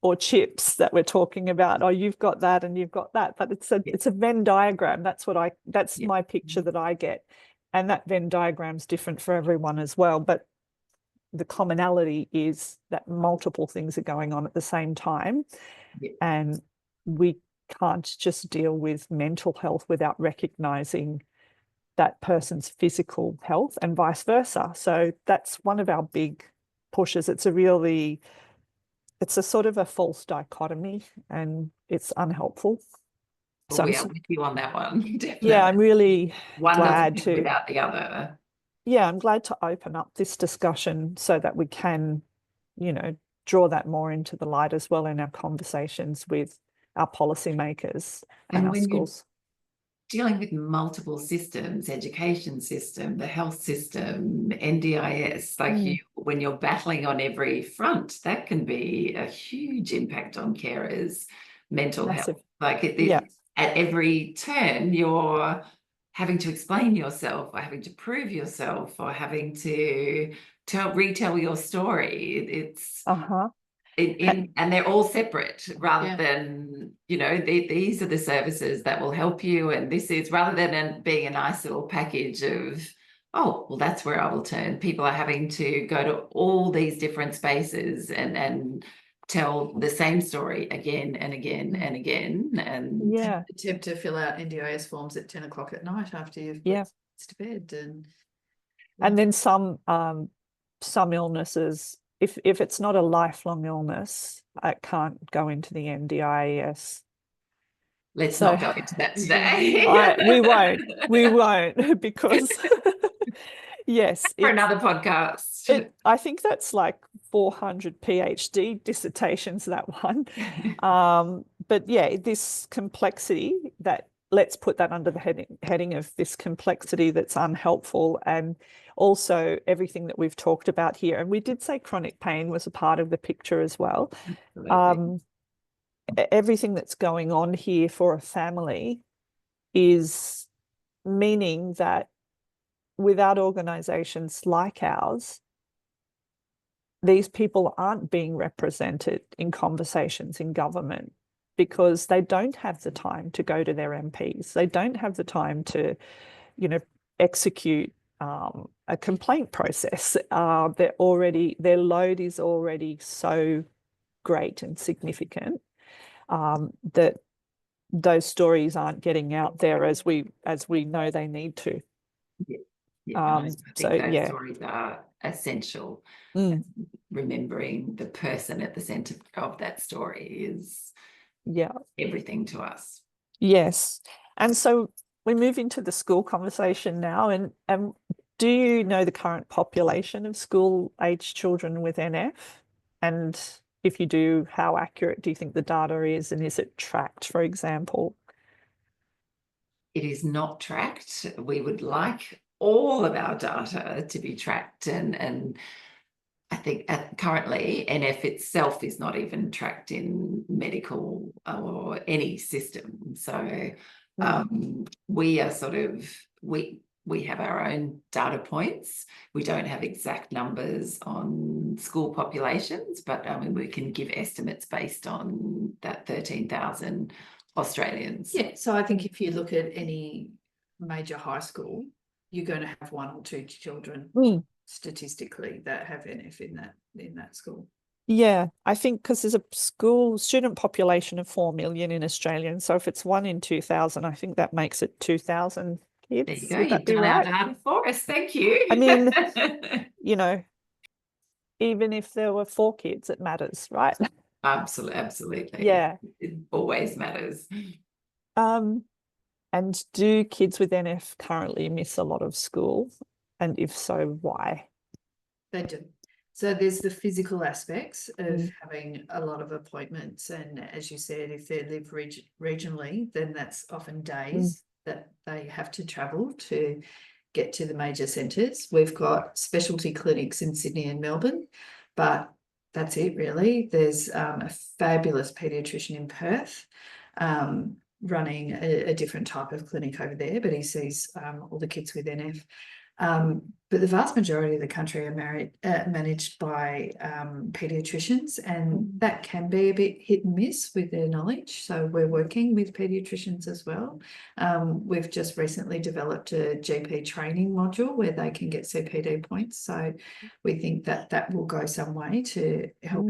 or chips that we're talking about. Oh, you've got that and you've got that, but it's a Venn diagram. That's my picture that I get, and that Venn diagram's different for everyone as well. But the commonality is that multiple things are going on at the same time, and we can't just deal with mental health without recognizing that person's physical health and vice versa. So that's one of our big pushes. It's a sort of a false dichotomy, and it's unhelpful. Well, so we are with you on that one. Definitely. Yeah, I'm really glad to without the other. Yeah, I'm glad to open up this discussion so that we can, draw that more into the light as well in our conversations with our policymakers and our schools. Dealing with multiple systems, education system, the health system, NDIS, like when you're battling on every front, that can be a huge impact on carers' mental Massive. health. Like Yeah. at every turn, you're having to explain yourself, or having to prove yourself, or having to retell your story. It's and they're all separate, rather than, you know, these are the services that will help you, and this is, rather than being a nice little package of, oh, well, that's where I will turn. People are having to go to all these different spaces and tell the same story again and again and again, and attempt to fill out NDIS forms at 10 o'clock at night after you've put kids to bed. And then some illnesses, if it's not a lifelong illness, it can't go into the NDIS. Let's not go into that today. We won't, because yes, for another podcast. I think that's like 400 PhD dissertations, that one. But yeah, this complexity, that, let's put that under the heading of this complexity that's unhelpful, and also everything that we've talked about here. And we did say chronic pain was a part of the picture as well. Everything that's going on here for a family is meaning that without organisations like ours, these people aren't being represented in conversations in government, because they don't have the time to go to their MPs. They don't have the time to, you know, execute a complaint process. Their load is already so great and significant that those stories aren't getting out there as we know they need to. I think those stories are essential. Remembering the person at the centre of that story is everything to us. Yes. And so we move into the school conversation now, and do you know the current population of school-aged children with NF? And if you do, how accurate do you think the data is, and is it tracked, for example? It is not tracked. We would like all of our data to be tracked, and I think currently NF itself is not even tracked in medical or any system. So we are sort of, we have our own data points. We don't have exact numbers on school populations, but I mean, we can give estimates based on that 13,000 Australians. Yeah, so I think if you look at any major high school, you're going to have 1 or 2 children statistically that have NF in that school. Yeah, I think because there's a student population of 4 million in Australia, and so if it's 1 in 2,000, I think that makes it 2,000 kids. There you go. You've done our data for us. Thank you. I mean, you know, even if there were 4 kids, it matters, right? Absolutely. Yeah. It always matters. And do kids with NF currently miss a lot of school? And if so, why? They do. So there's the physical aspects of having a lot of appointments. And as you said, if they live regionally, then that's often days that they have to travel to get to the major centres. We've got specialty clinics in Sydney and Melbourne, but that's it really. There's a fabulous paediatrician in Perth running a different type of clinic over there, but he sees all the kids with NF. But the vast majority of the country are managed by paediatricians, and that can be a bit hit and miss with their knowledge. So we're working with paediatricians as well. We've just recently developed a GP training module where they can get CPD points. So we think that that will go some way to help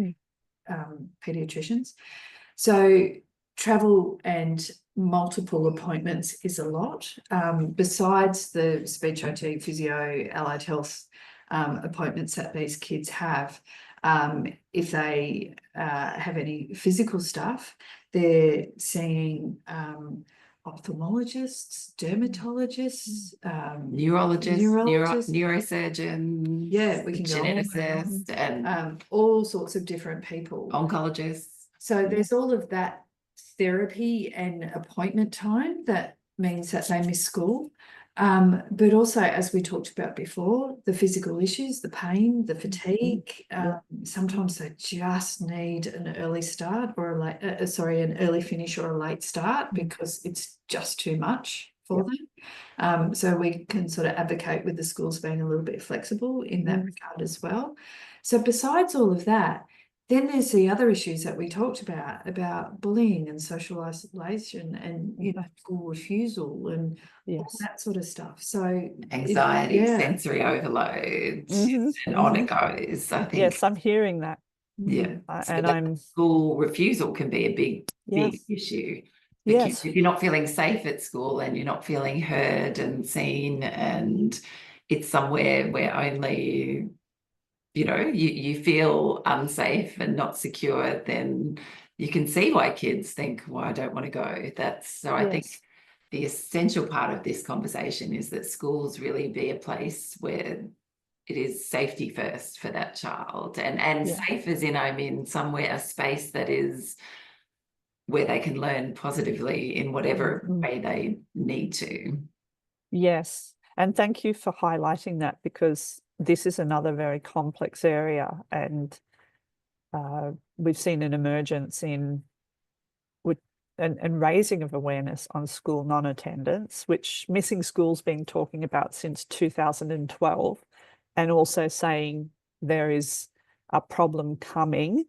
paediatricians. So travel and multiple appointments is a lot. Besides the speech OT, physio, allied health appointments that these kids have, if they have any physical stuff, they're seeing ophthalmologists, dermatologists, neurologists, neurosurgeons, we can go geneticists, and all sorts of different people, oncologists. So there's all of that therapy and appointment time that means that they miss school. But also, as we talked about before, the physical issues, the pain, the fatigue, sometimes they just need an early start or a late, an early finish or a late start because it's just too much for them. So we can sort of advocate with the schools being a little bit flexible in that regard as well. So besides all of that, then there's the other issues that we talked about bullying and social isolation and, you know, school refusal and all that sort of stuff. So anxiety, sensory overload, and on it goes, I think. Yes, I'm hearing that. Yeah. And school refusal can be a big issue. If you're not feeling safe at school and you're not feeling heard and seen, and it's somewhere where only, you know, you feel unsafe and not secure, then you can see why kids think, well, I don't want to go. I think the essential part of this conversation is that schools really be a place where it is safety first for that child, and safe as in, I mean, somewhere, a space that is where they can learn positively in whatever way they need to. Yes, and thank you for highlighting that, because this is another very complex area, and we've seen an emergence in and raising of awareness on school non-attendance, which MissingSchool's been talking about since 2012, and also saying there is a problem coming,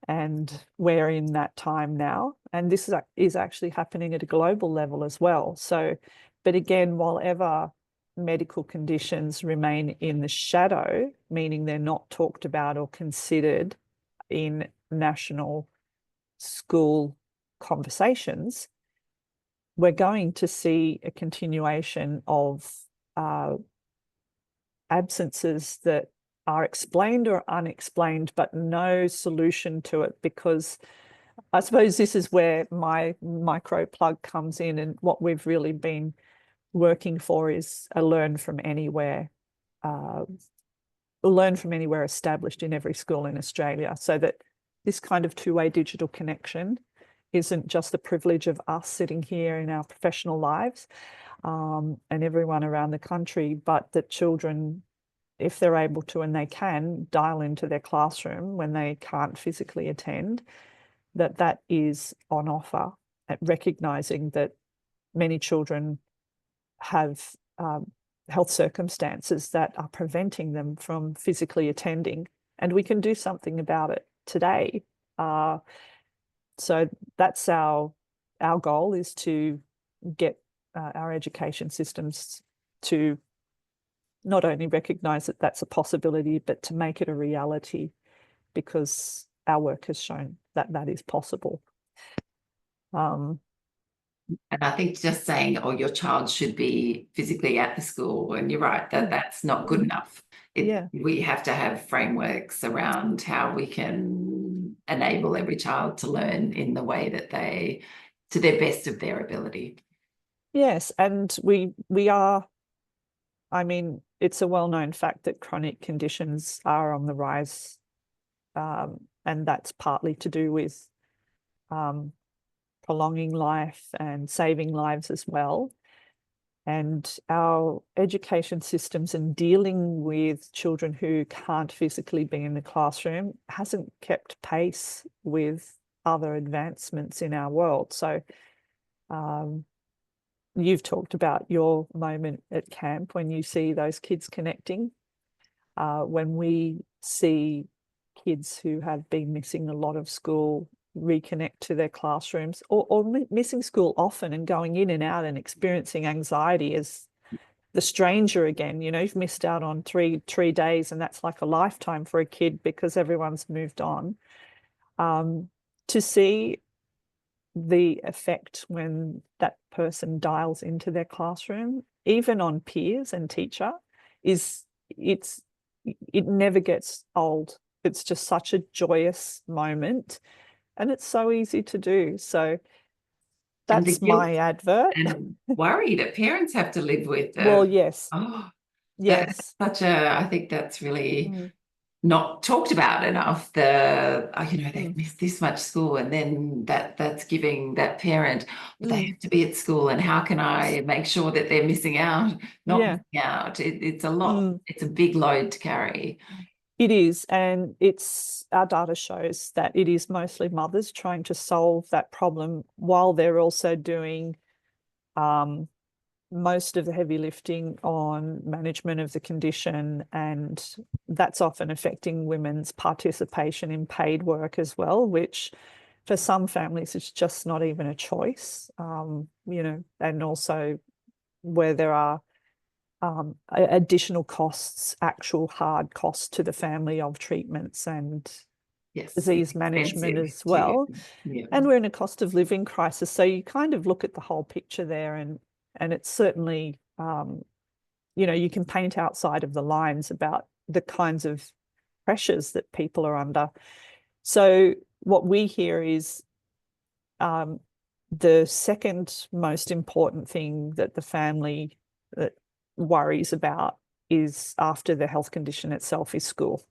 and we're in that time now. And this is actually happening at a global level as well. So, but again, while ever medical conditions remain in the shadow, meaning they're not talked about or considered in national school conversations, we're going to see a continuation of absences that are explained or unexplained, but no solution to it, because I suppose this is where my micro plug comes in, and what we've really been working for is a learn from anywhere established in every school in Australia, so that this kind of two-way digital connection isn't just the privilege of us sitting here in our professional lives and everyone around the country, but that children, if they're able to and they can, dial into their classroom when they can't physically attend, that is on offer, at recognising that many children have health circumstances that are preventing them from physically attending, and we can do something about it today. So that's our goal, is to get our education systems to not only recognise that that's a possibility, but to make it a reality, because our work has shown that that is possible. And I think just saying, oh, your child should be physically at the school, and you're right, that's not good enough. We have to have frameworks around how we can enable every child to learn in the way that to their best of their ability. Yes, and we are, I mean, it's a well-known fact that chronic conditions are on the rise, and that's partly to do with prolonging life and saving lives as well. And our education systems and dealing with children who can't physically be in the classroom hasn't kept pace with other advancements in our world. So you've talked about your moment at camp when you see those kids connecting. When we see kids who have been missing a lot of school reconnect to their classrooms, or missing school often and going in and out and experiencing anxiety as the stranger again. You know, you've missed out on three days, and that's like a lifetime for a kid because everyone's moved on. To see the effect when that person dials into their classroom, even on peers and teacher, it never gets old. It's just such a joyous moment, and it's so easy to do. So that's my advert. And worry that parents have to live with. Well, yes. Oh, yes. I think that's really not talked about enough. They've missed this much school, and then that's giving that parent, they have to be at school, and how can I make sure that they're missing out, not missing out? It's a lot. It's a big load to carry. It is, and our data shows that it is mostly mothers trying to solve that problem while they're also doing most of the heavy lifting on management of the condition, and that's often affecting women's participation in paid work as well, which for some families is just not even a choice, and also where there are additional costs, actual hard costs to the family of treatments and disease management as well. And we're in a cost of living crisis. So you kind of look at the whole picture there, and it's certainly, you can paint outside of the lines about the kinds of pressures that people are under. So what we hear is the second most important thing that the family worries about is, after the health condition itself, is school.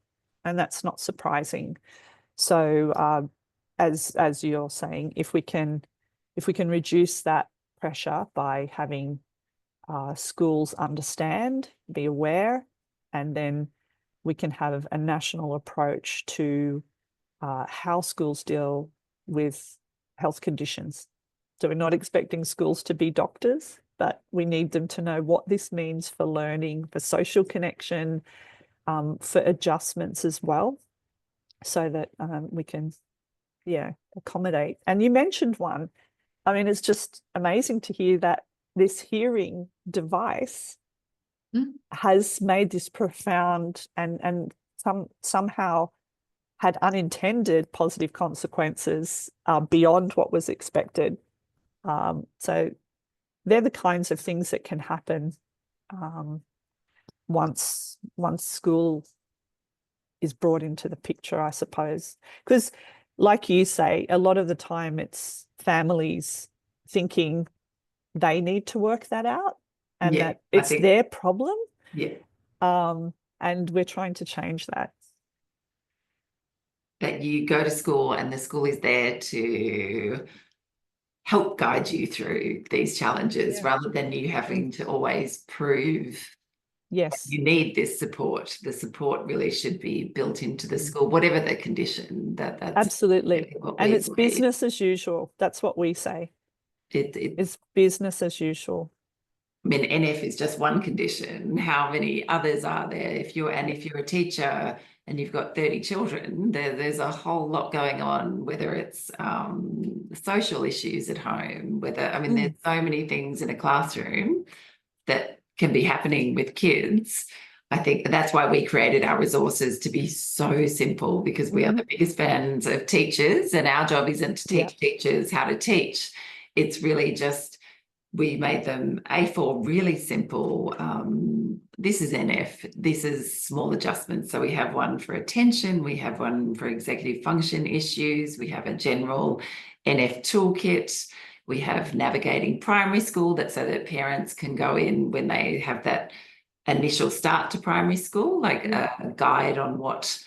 And that's not surprising. So as you're saying, if we can reduce that pressure by having schools understand, be aware, and then we can have a national approach to how schools deal with health conditions. So we're not expecting schools to be doctors, but we need them to know what this means for learning, for social connection, for adjustments as well, so that we can, accommodate. And you mentioned one. I mean, it's just amazing to hear that this hearing device has made this profound and somehow had unintended positive consequences beyond what was expected. So they're the kinds of things that can happen once school is brought into the picture, I suppose. Because like you say, a lot of the time it's families thinking they need to work that out, and that it's their problem. And we're trying to change that. That you go to school and the school is there to help guide you through these challenges, rather than you having to always prove you need this support. The support really should be built into the school, whatever the condition. That's absolutely. Really, and it's business as usual. That's what we say. It's business as usual. I mean, NF is just one condition. How many others are there? If you're a teacher and you've got 30 children, there's a whole lot going on, whether it's social issues at home, there's so many things in a classroom that can be happening with kids. I think that's why we created our resources to be so simple, because we are the biggest fans of teachers, and our job isn't to teach teachers how to teach. It's really just, we made them A4 really simple. This is NF, this is small adjustments. So we have one for attention, we have one for executive function issues, we have a general NF toolkit, we have navigating primary school, so that parents can go in when they have that initial start to primary school, like a guide on what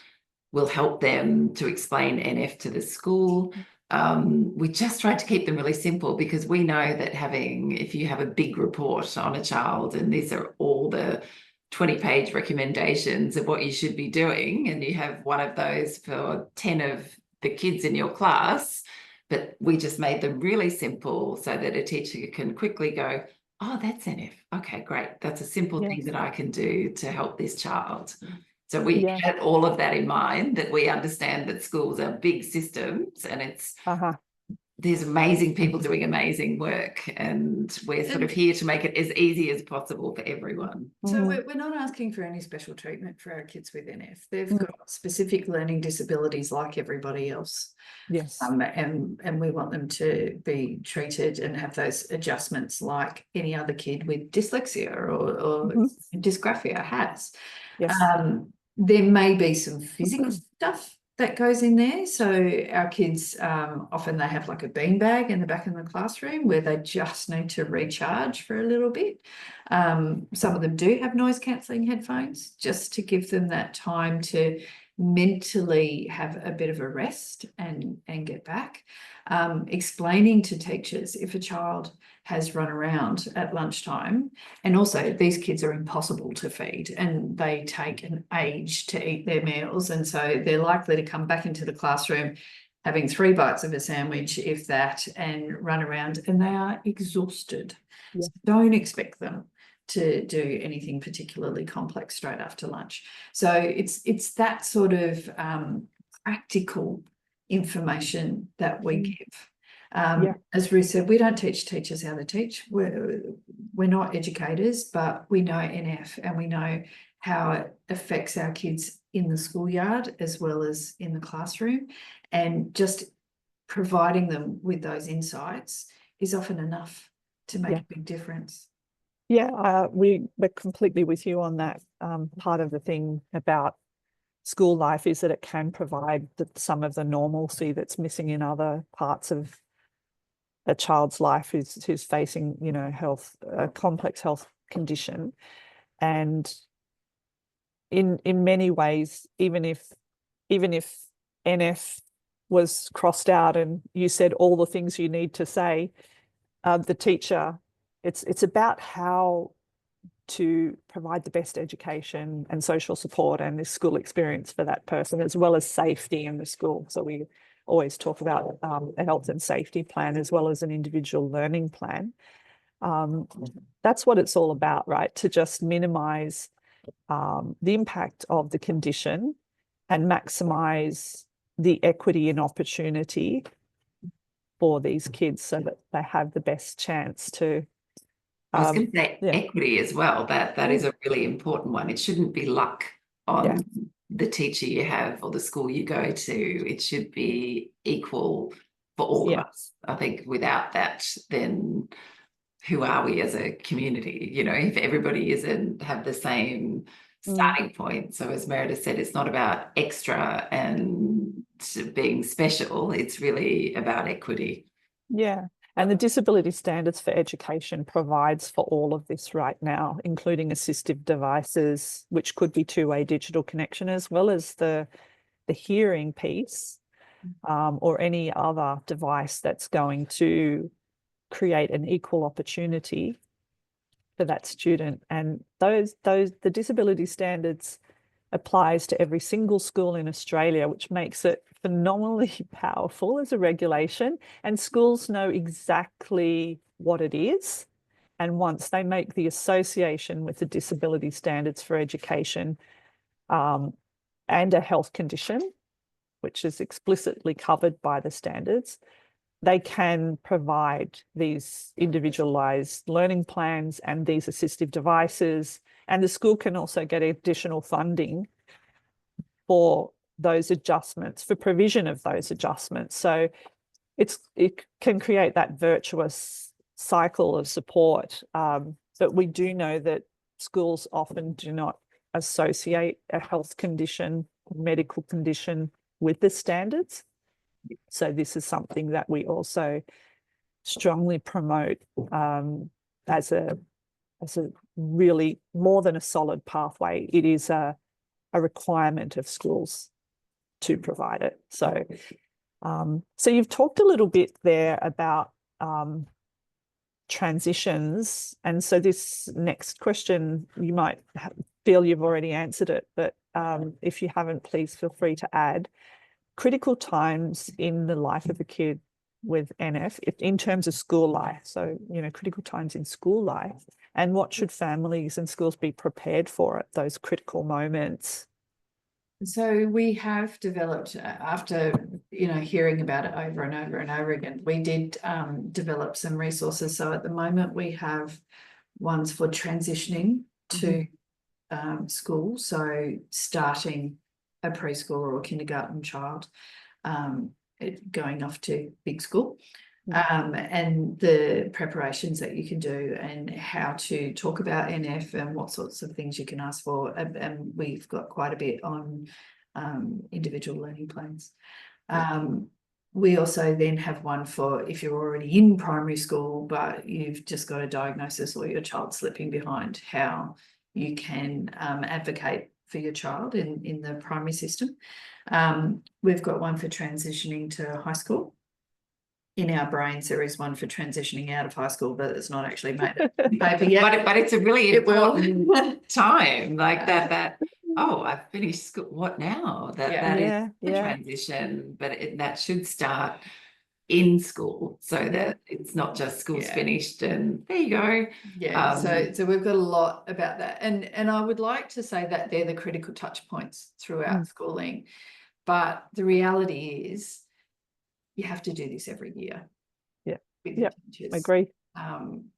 will help them to explain NF to the school. We just tried to keep them really simple, because we know that if you have a big report on a child, and these are all the 20-page recommendations of what you should be doing, and you have one of those for 10 of the kids in your class, but we just made them really simple so that a teacher can quickly go, oh, that's NF. Okay, great. That's a simple thing that I can do to help this child. So we had all of that in mind, that we understand that schools are big systems, and it's there's amazing people doing amazing work, and we're sort of here to make it as easy as possible for everyone. So we're not asking for any special treatment for our kids with NF. They've got specific learning disabilities like everybody else. Yes. And we want them to be treated and have those adjustments like any other kid with dyslexia or dysgraphia has. Yes. There may be some physical stuff that goes in there. So our kids, often they have like a beanbag in the back of the classroom where they just need to recharge for a little bit. Some of them do have noise cancelling headphones, just to give them that time to mentally have a bit of a rest and get back. Explaining to teachers if a child has run around at lunchtime, and also these kids are impossible to feed and they take an age to eat their meals, and so they're likely to come back into the classroom having 3 bites of a sandwich, if that, and run around, and they are exhausted. Yeah. So don't expect them to do anything particularly complex straight after lunch. So it's that sort of practical information that we give. As Ruth said, we don't teach teachers how to teach. We're not educators, but we know NF and we know how it affects our kids in the schoolyard as well as in the classroom, and just providing them with those insights is often enough to make a big difference. Yeah, we're completely with you on that. Part of the thing about school life is that it can provide some of the normalcy that's missing in other parts of a child's life who's facing, you know, a complex health condition. And in many ways, even if NF was crossed out and you said all the things you need to say, the teacher, it's about how to provide the best education and social support and the school experience for that person, as well as safety in the school. So we always talk about a health and safety plan as well as an individual learning plan. That's what it's all about, right? To just minimize the impact of the condition and maximize the equity and opportunity for these kids so that they have the best chance to. I was going to say equity as well. That is a really important one. It shouldn't be luck on the teacher you have or the school you go to. It should be equal for all of us. I think without that, then who are we as a community? You know, if everybody isn't have the same starting point. So as Meredith said, it's not about extra and being special. It's really about equity. Yeah. And the disability standards for education provides for all of this right now, including assistive devices, which could be two-way digital connection, as well as the hearing piece, or any other device that's going to create an equal opportunity for that student. And the disability standards applies to every single school in Australia, which makes it phenomenally powerful as a regulation, and schools know exactly what it is. And once they make the association with the disability standards for education and a health condition, which is explicitly covered by the standards, they can provide these individualized learning plans and these assistive devices, and the school can also get additional funding for those adjustments, for provision of those adjustments. So it can create that virtuous cycle of support. But we do know that schools often do not associate a health condition, medical condition with the standards. So this is something that we also strongly promote as a really more than a solid pathway. It is a requirement of schools to provide it. So, so you've talked a little bit there about transitions, and so this next question you might feel you've already answered it, but if you haven't, please feel free to add. Critical times in the life of a kid with NF in terms of school life. So, you know, critical times in school life, and what should families and schools be prepared for at those critical moments? So we have developed, after, you know, hearing about it over and over and over again, we did develop some resources. So at the moment we have ones for transitioning to school. So starting a preschool or a kindergarten child, going off to big school, and the preparations that you can do and how to talk about NF and what sorts of things you can ask for. And we've got quite a bit on individual learning plans. We also then have one for if you're already in primary school, but you've just got a diagnosis or your child's slipping behind, how you can advocate for your child in the primary system. We've got one for transitioning to high school. In our brains, there is one for transitioning out of high school, but it's not actually made it paper yet. But it's a really It will. important time, like that. Oh, I've finished school. What now? That is the transition, but that should start in school, so that it's not just school's finished and there you go. Yeah. So we've got a lot about that, and I would like to say that they're the critical touch points throughout schooling, but the reality is, you have to do this every year. Yeah, I agree.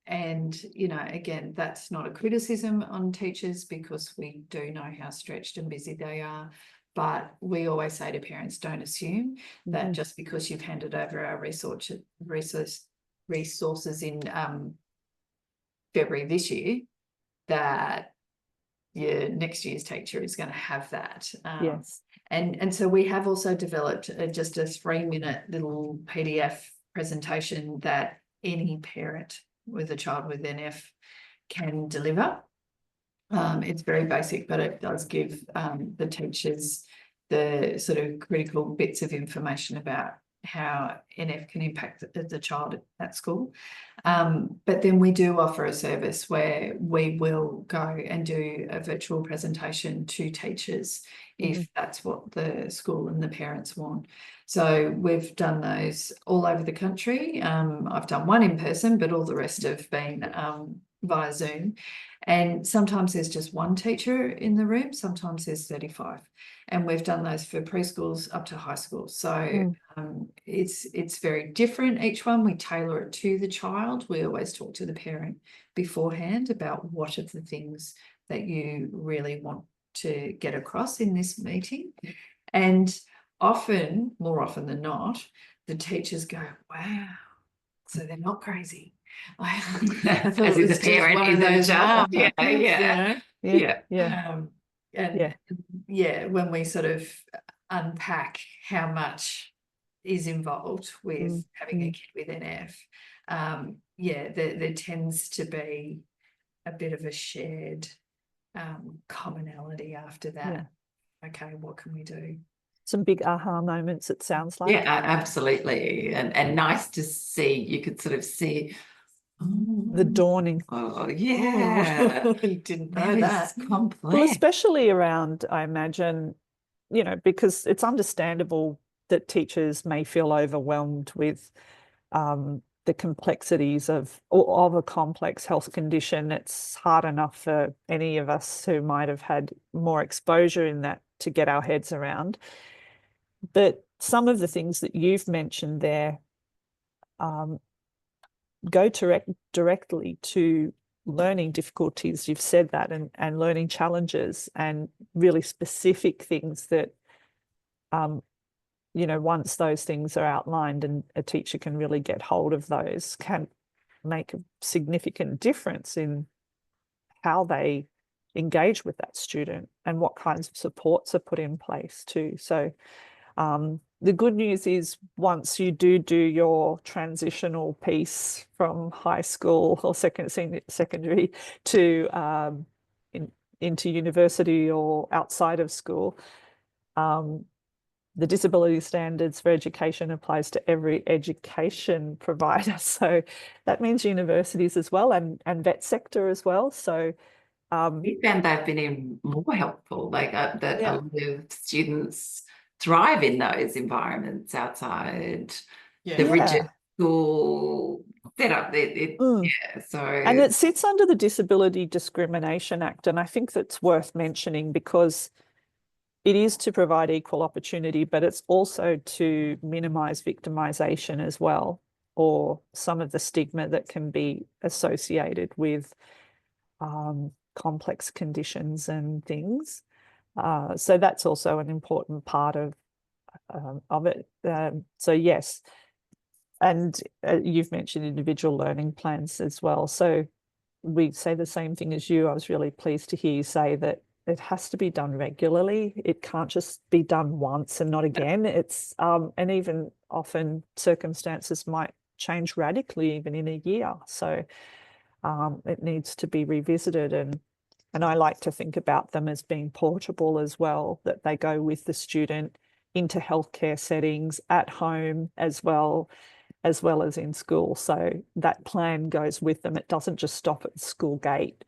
And, you know, again, that's not a criticism on teachers, because we do know how stretched and busy they are. But we always say to parents, don't assume that just because you've handed over our resources in February this year, that your next year's teacher is going to have that. Yes. And so we have also developed just a 3-minute little PDF presentation that any parent with a child with NF can deliver. It's very basic, but it does give the teachers the sort of critical bits of information about how NF can impact the child at school. But then we do offer a service where we will go and do a virtual presentation to teachers if that's what the school and the parents want. So we've done those all over the country. I've done one in person, but all the rest have been via Zoom. And sometimes there's just one teacher in the room, sometimes there's 35. And we've done those for preschools up to high school. So it's very different, each one. We tailor it to the child. We always talk to the parent beforehand about what are the things that you really want to get across in this meeting. And often, more often than not, the teachers go, wow, so they're not crazy. I thought as it is was a parent, one of is those a child. When we sort of unpack how much is involved with having a kid with NF, there tends to be a bit of a shared commonality after that. Okay, what can we do? Some big aha moments, it sounds like. Yeah, absolutely. And nice to see, you could sort of see the dawning. Oh, yeah. You didn't know that. Complex. Well, especially around, I imagine, you know, because it's understandable that teachers may feel overwhelmed with the complexities of a complex health condition. It's hard enough for any of us who might have had more exposure in that to get our heads around. But some of the things that you've mentioned there go directly to learning difficulties. You've said that, and learning challenges, and really specific things that, you know, once those things are outlined and a teacher can really get hold of those, can make a significant difference in how they engage with that student and what kinds of supports are put in place too. So the good news is, once you do your transitional piece from high school or secondary to into university or outside of school, the disability standards for education applies to every education provider. So that means universities as well, and vet sector as well. So we found they've been in more helpful, like that a lot of students thrive in those environments outside the rigid school setup. So, and it sits under the Disability Discrimination Act, and I think that's worth mentioning because it is to provide equal opportunity, but it's also to minimise victimisation as well, or some of the stigma that can be associated with complex conditions and things. So that's also an important part of it. So yes, and you've mentioned individual learning plans as well. So we say the same thing as you. I was really pleased to hear you say that it has to be done regularly. It can't just be done once and not again. It's and even often circumstances might change radically even in a year. So it needs to be revisited. And And I like to think about them as being portable as well, that they go with the student into healthcare settings, at home as well as in school. So that plan goes with them. It doesn't just stop at the school gate.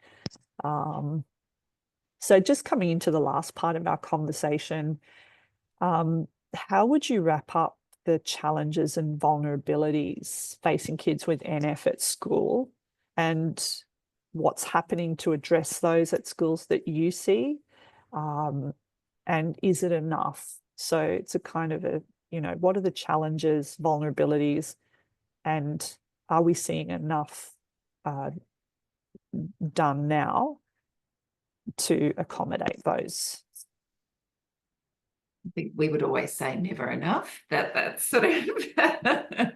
So just coming into the last part of our conversation, how would you wrap up the challenges and vulnerabilities facing kids with NF at school, and what's happening to address those at schools that you see? And is it enough? So it's a kind of a, what are the challenges, vulnerabilities, and are we seeing enough done now to accommodate those? I think we would always say never enough. That's sort of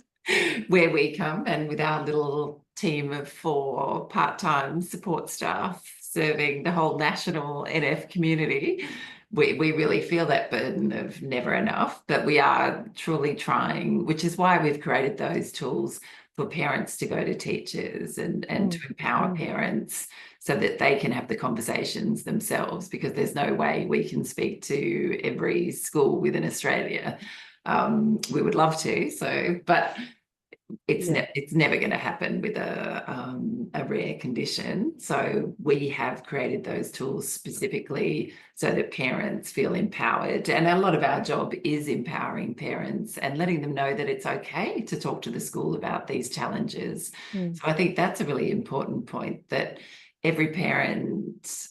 where we come, and with our little team of 4 part-time support staff serving the whole national NF community, we really feel that burden of never enough, but we are truly trying, which is why we've created those tools for parents to go to teachers and to empower parents so that they can have the conversations themselves, because there's no way we can speak to every school within Australia. We would love to, but it's never going to happen with a rare condition. So we have created those tools specifically so that parents feel empowered. And a lot of our job is empowering parents and letting them know that it's okay to talk to the school about these challenges. So I think that's a really important point, that every parent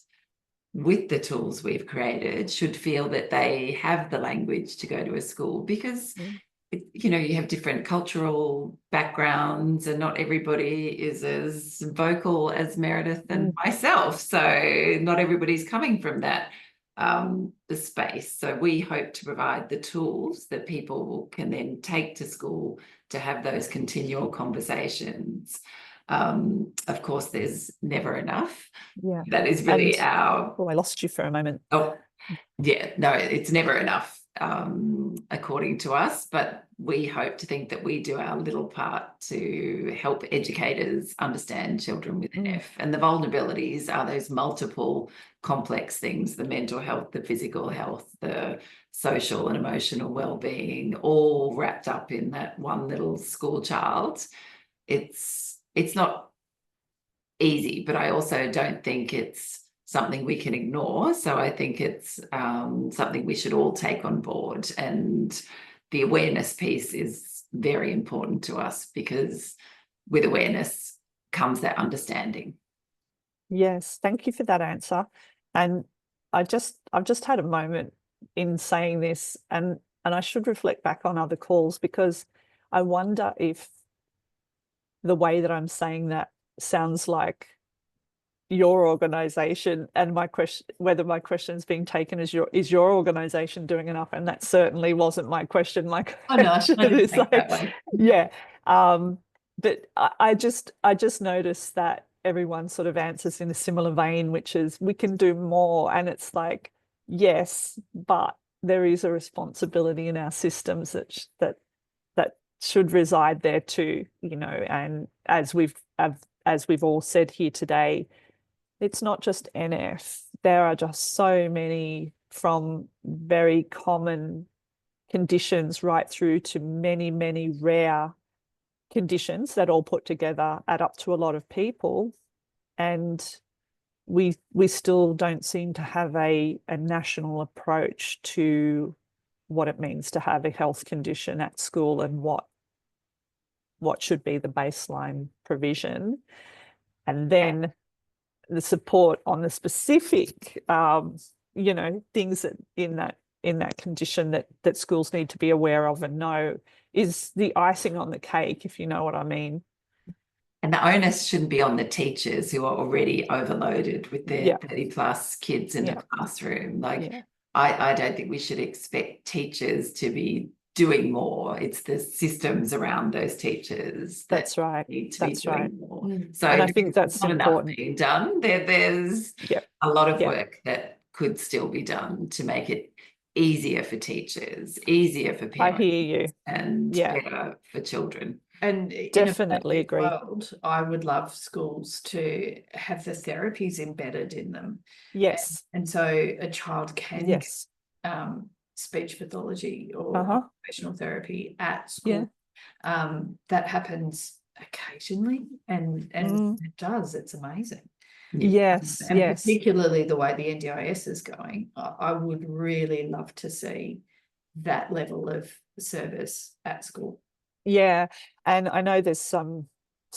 with the tools we've created should feel that they have the language to go to a school, because you have different cultural backgrounds and not everybody is as vocal as Meredith and myself. So not everybody's coming from that the space. So we hope to provide the tools that people can then take to school to have those continual conversations. Of course, there's never enough. Yeah. That is really I lost you for a moment. Oh, yeah, no, it's never enough, according to us, but we hope to think that we do our little part to help educators understand children with NF. And the vulnerabilities are those multiple complex things: the mental health, the physical health, the social and emotional well-being, all wrapped up in that one little school child. It's not easy, but I also don't think it's something we can ignore. So I think it's something we should all take on board. And the awareness piece is very important to us, because with awareness comes that understanding. Yes, thank you for that answer. And I've just had a moment in saying this, and I should reflect back on other calls, because I wonder if the way that I'm saying that sounds like your organization, and my question, whether my question is being taken as is your organization doing enough? And that certainly wasn't my question. Like, oh no, I didn't think that way. Yeah. But I just noticed that everyone sort of answers in a similar vein, which is we can do more. And it's like, yes, but there is a responsibility in our systems that should reside there too, and as we've all said here today, it's not just NF. There are just so many, from very common conditions right through to many, many rare conditions that all put together add up to a lot of people. And we still don't seem to have a national approach to what it means to have a health condition at school, and what should be the baseline provision. And then the support on the specific, things that in that condition that schools need to be aware of and know is the icing on the cake, if you know what I mean. And the onus shouldn't be on the teachers who are already overloaded with their 30+ kids in the classroom. I don't think we should expect teachers to be doing more. It's the systems around those teachers that need to be doing more. So and I think that's not important. enough being done. There's a lot of work that could still be done to make it easier for teachers, easier for parents, I hear you. and better for children. And in Definitely a agree. world, I would love schools to have the therapies embedded in them. Yes. And so a child can Yes. get speech pathology or occupational therapy at Yeah. school. That happens occasionally, and it does. It's amazing. Yes. And Yes. particularly the way the NDIS is going, I would really love to see that level of service at school. Yeah, and I know there's some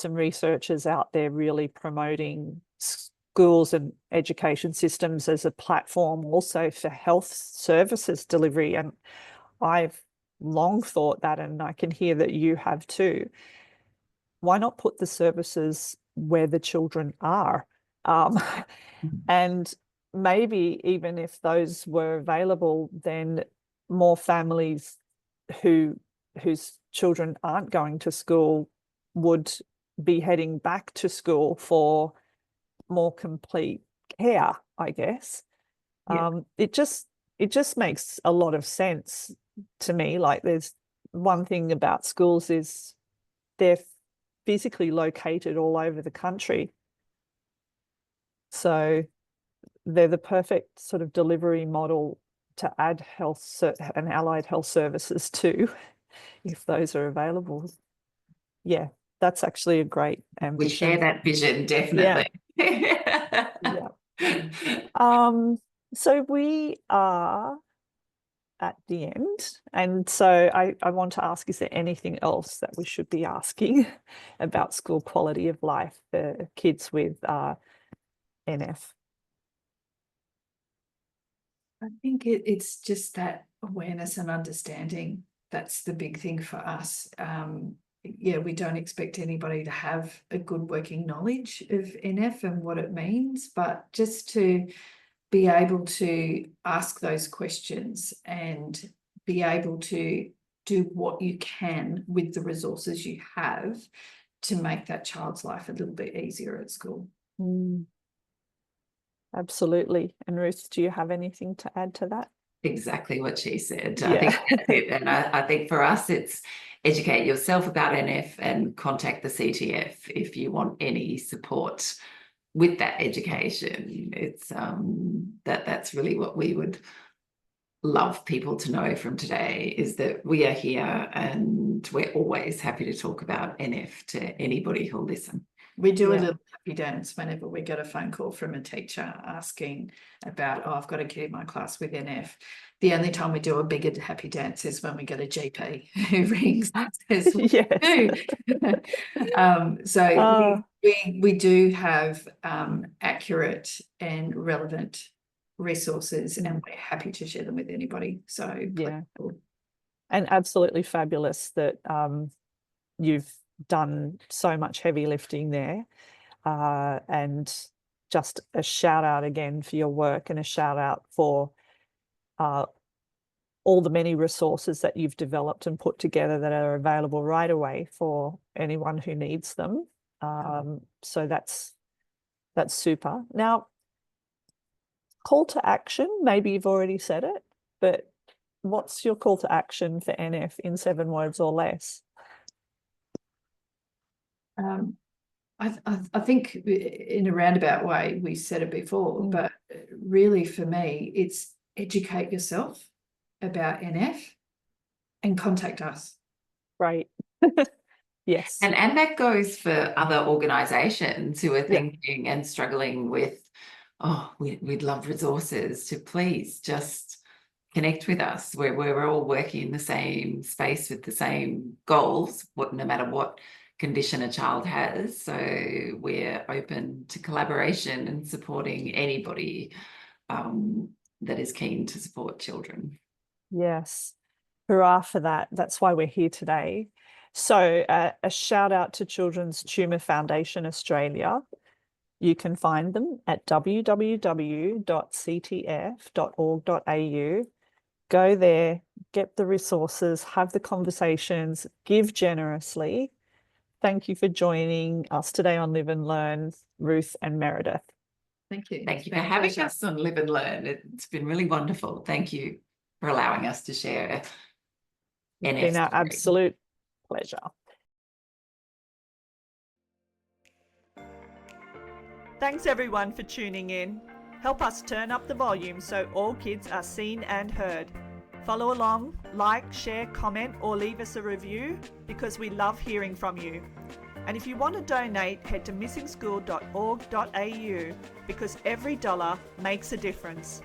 researchers out there really promoting schools and education systems as a platform also for health services delivery, and I've long thought that, and I can hear that you have too. Why not put the services where the children are? And maybe even if those were available, then more families whose children aren't going to school would be heading back to school for more complete care, I guess. It just makes a lot of sense to me. Like, there's one thing about schools is they're physically located all over the country. So they're the perfect sort of delivery model to add health and allied health services to, if those are available. Yeah, that's actually a great ambition. We share that vision, definitely. Yeah. So we are at the end, and so I want to ask, is there anything else that we should be asking about school quality of life for kids with NF? I think it's just that awareness and understanding. That's the big thing for us. Yeah, we don't expect anybody to have a good working knowledge of NF and what it means, but just to be able to ask those questions and be able to do what you can with the resources you have to make that child's life a little bit easier at school. Absolutely. And Ruth, do you have anything to add to that? Exactly what she said. Yeah. I think that's it. And I think for us, it's educate yourself about NF and contact the CTF if you want any support with that education. It's that's really what we would love people to know from today, is that we are here and we're always happy to talk about NF to anybody who'll listen. We do a little happy dance whenever we get a phone call from a teacher asking about, oh, I've got a kid in my class with NF. The only time we do a bigger happy dance is when we get a GP who rings and says, so we do have accurate and relevant resources, and we're happy to share them with anybody. So yeah, and absolutely fabulous that you've done so much heavy lifting there, and just a shout out again for your work, and a shout out for all the many resources that you've developed and put together that are available right away for anyone who needs them. So that's super. Now, call to action, maybe you've already said it, but what's your call to action for NF in 7 words or less? I think in a roundabout way, we said it before, but really for me, it's educate yourself about NF and contact us. Right. Yes. And that goes for other organisations who are thinking and struggling with, oh, we'd love resources, to please just connect with us. We're all working in the same space with the same goals, no matter what condition a child has. So we're open to collaboration and supporting anybody that is keen to support children. Yes. Hurrah for that. That's why we're here today. So a shout out to Children's Tumour Foundation Australia. You can find them at www.ctf.org.au. Go there, get the resources, have the conversations, give generously. Thank you for joining us today on Live and Learn, Ruth and Meredith. Thank you. Thank you for having us on Live and Learn. It's been really wonderful. Thank you for allowing us to share NF. It's been our absolute pleasure. Thanks everyone for tuning in. Help us turn up the volume so all kids are seen and heard. Follow along, like, share, comment, or leave us a review because we love hearing from you. And if you want to donate, head to missingschool.org.au because every dollar makes a difference.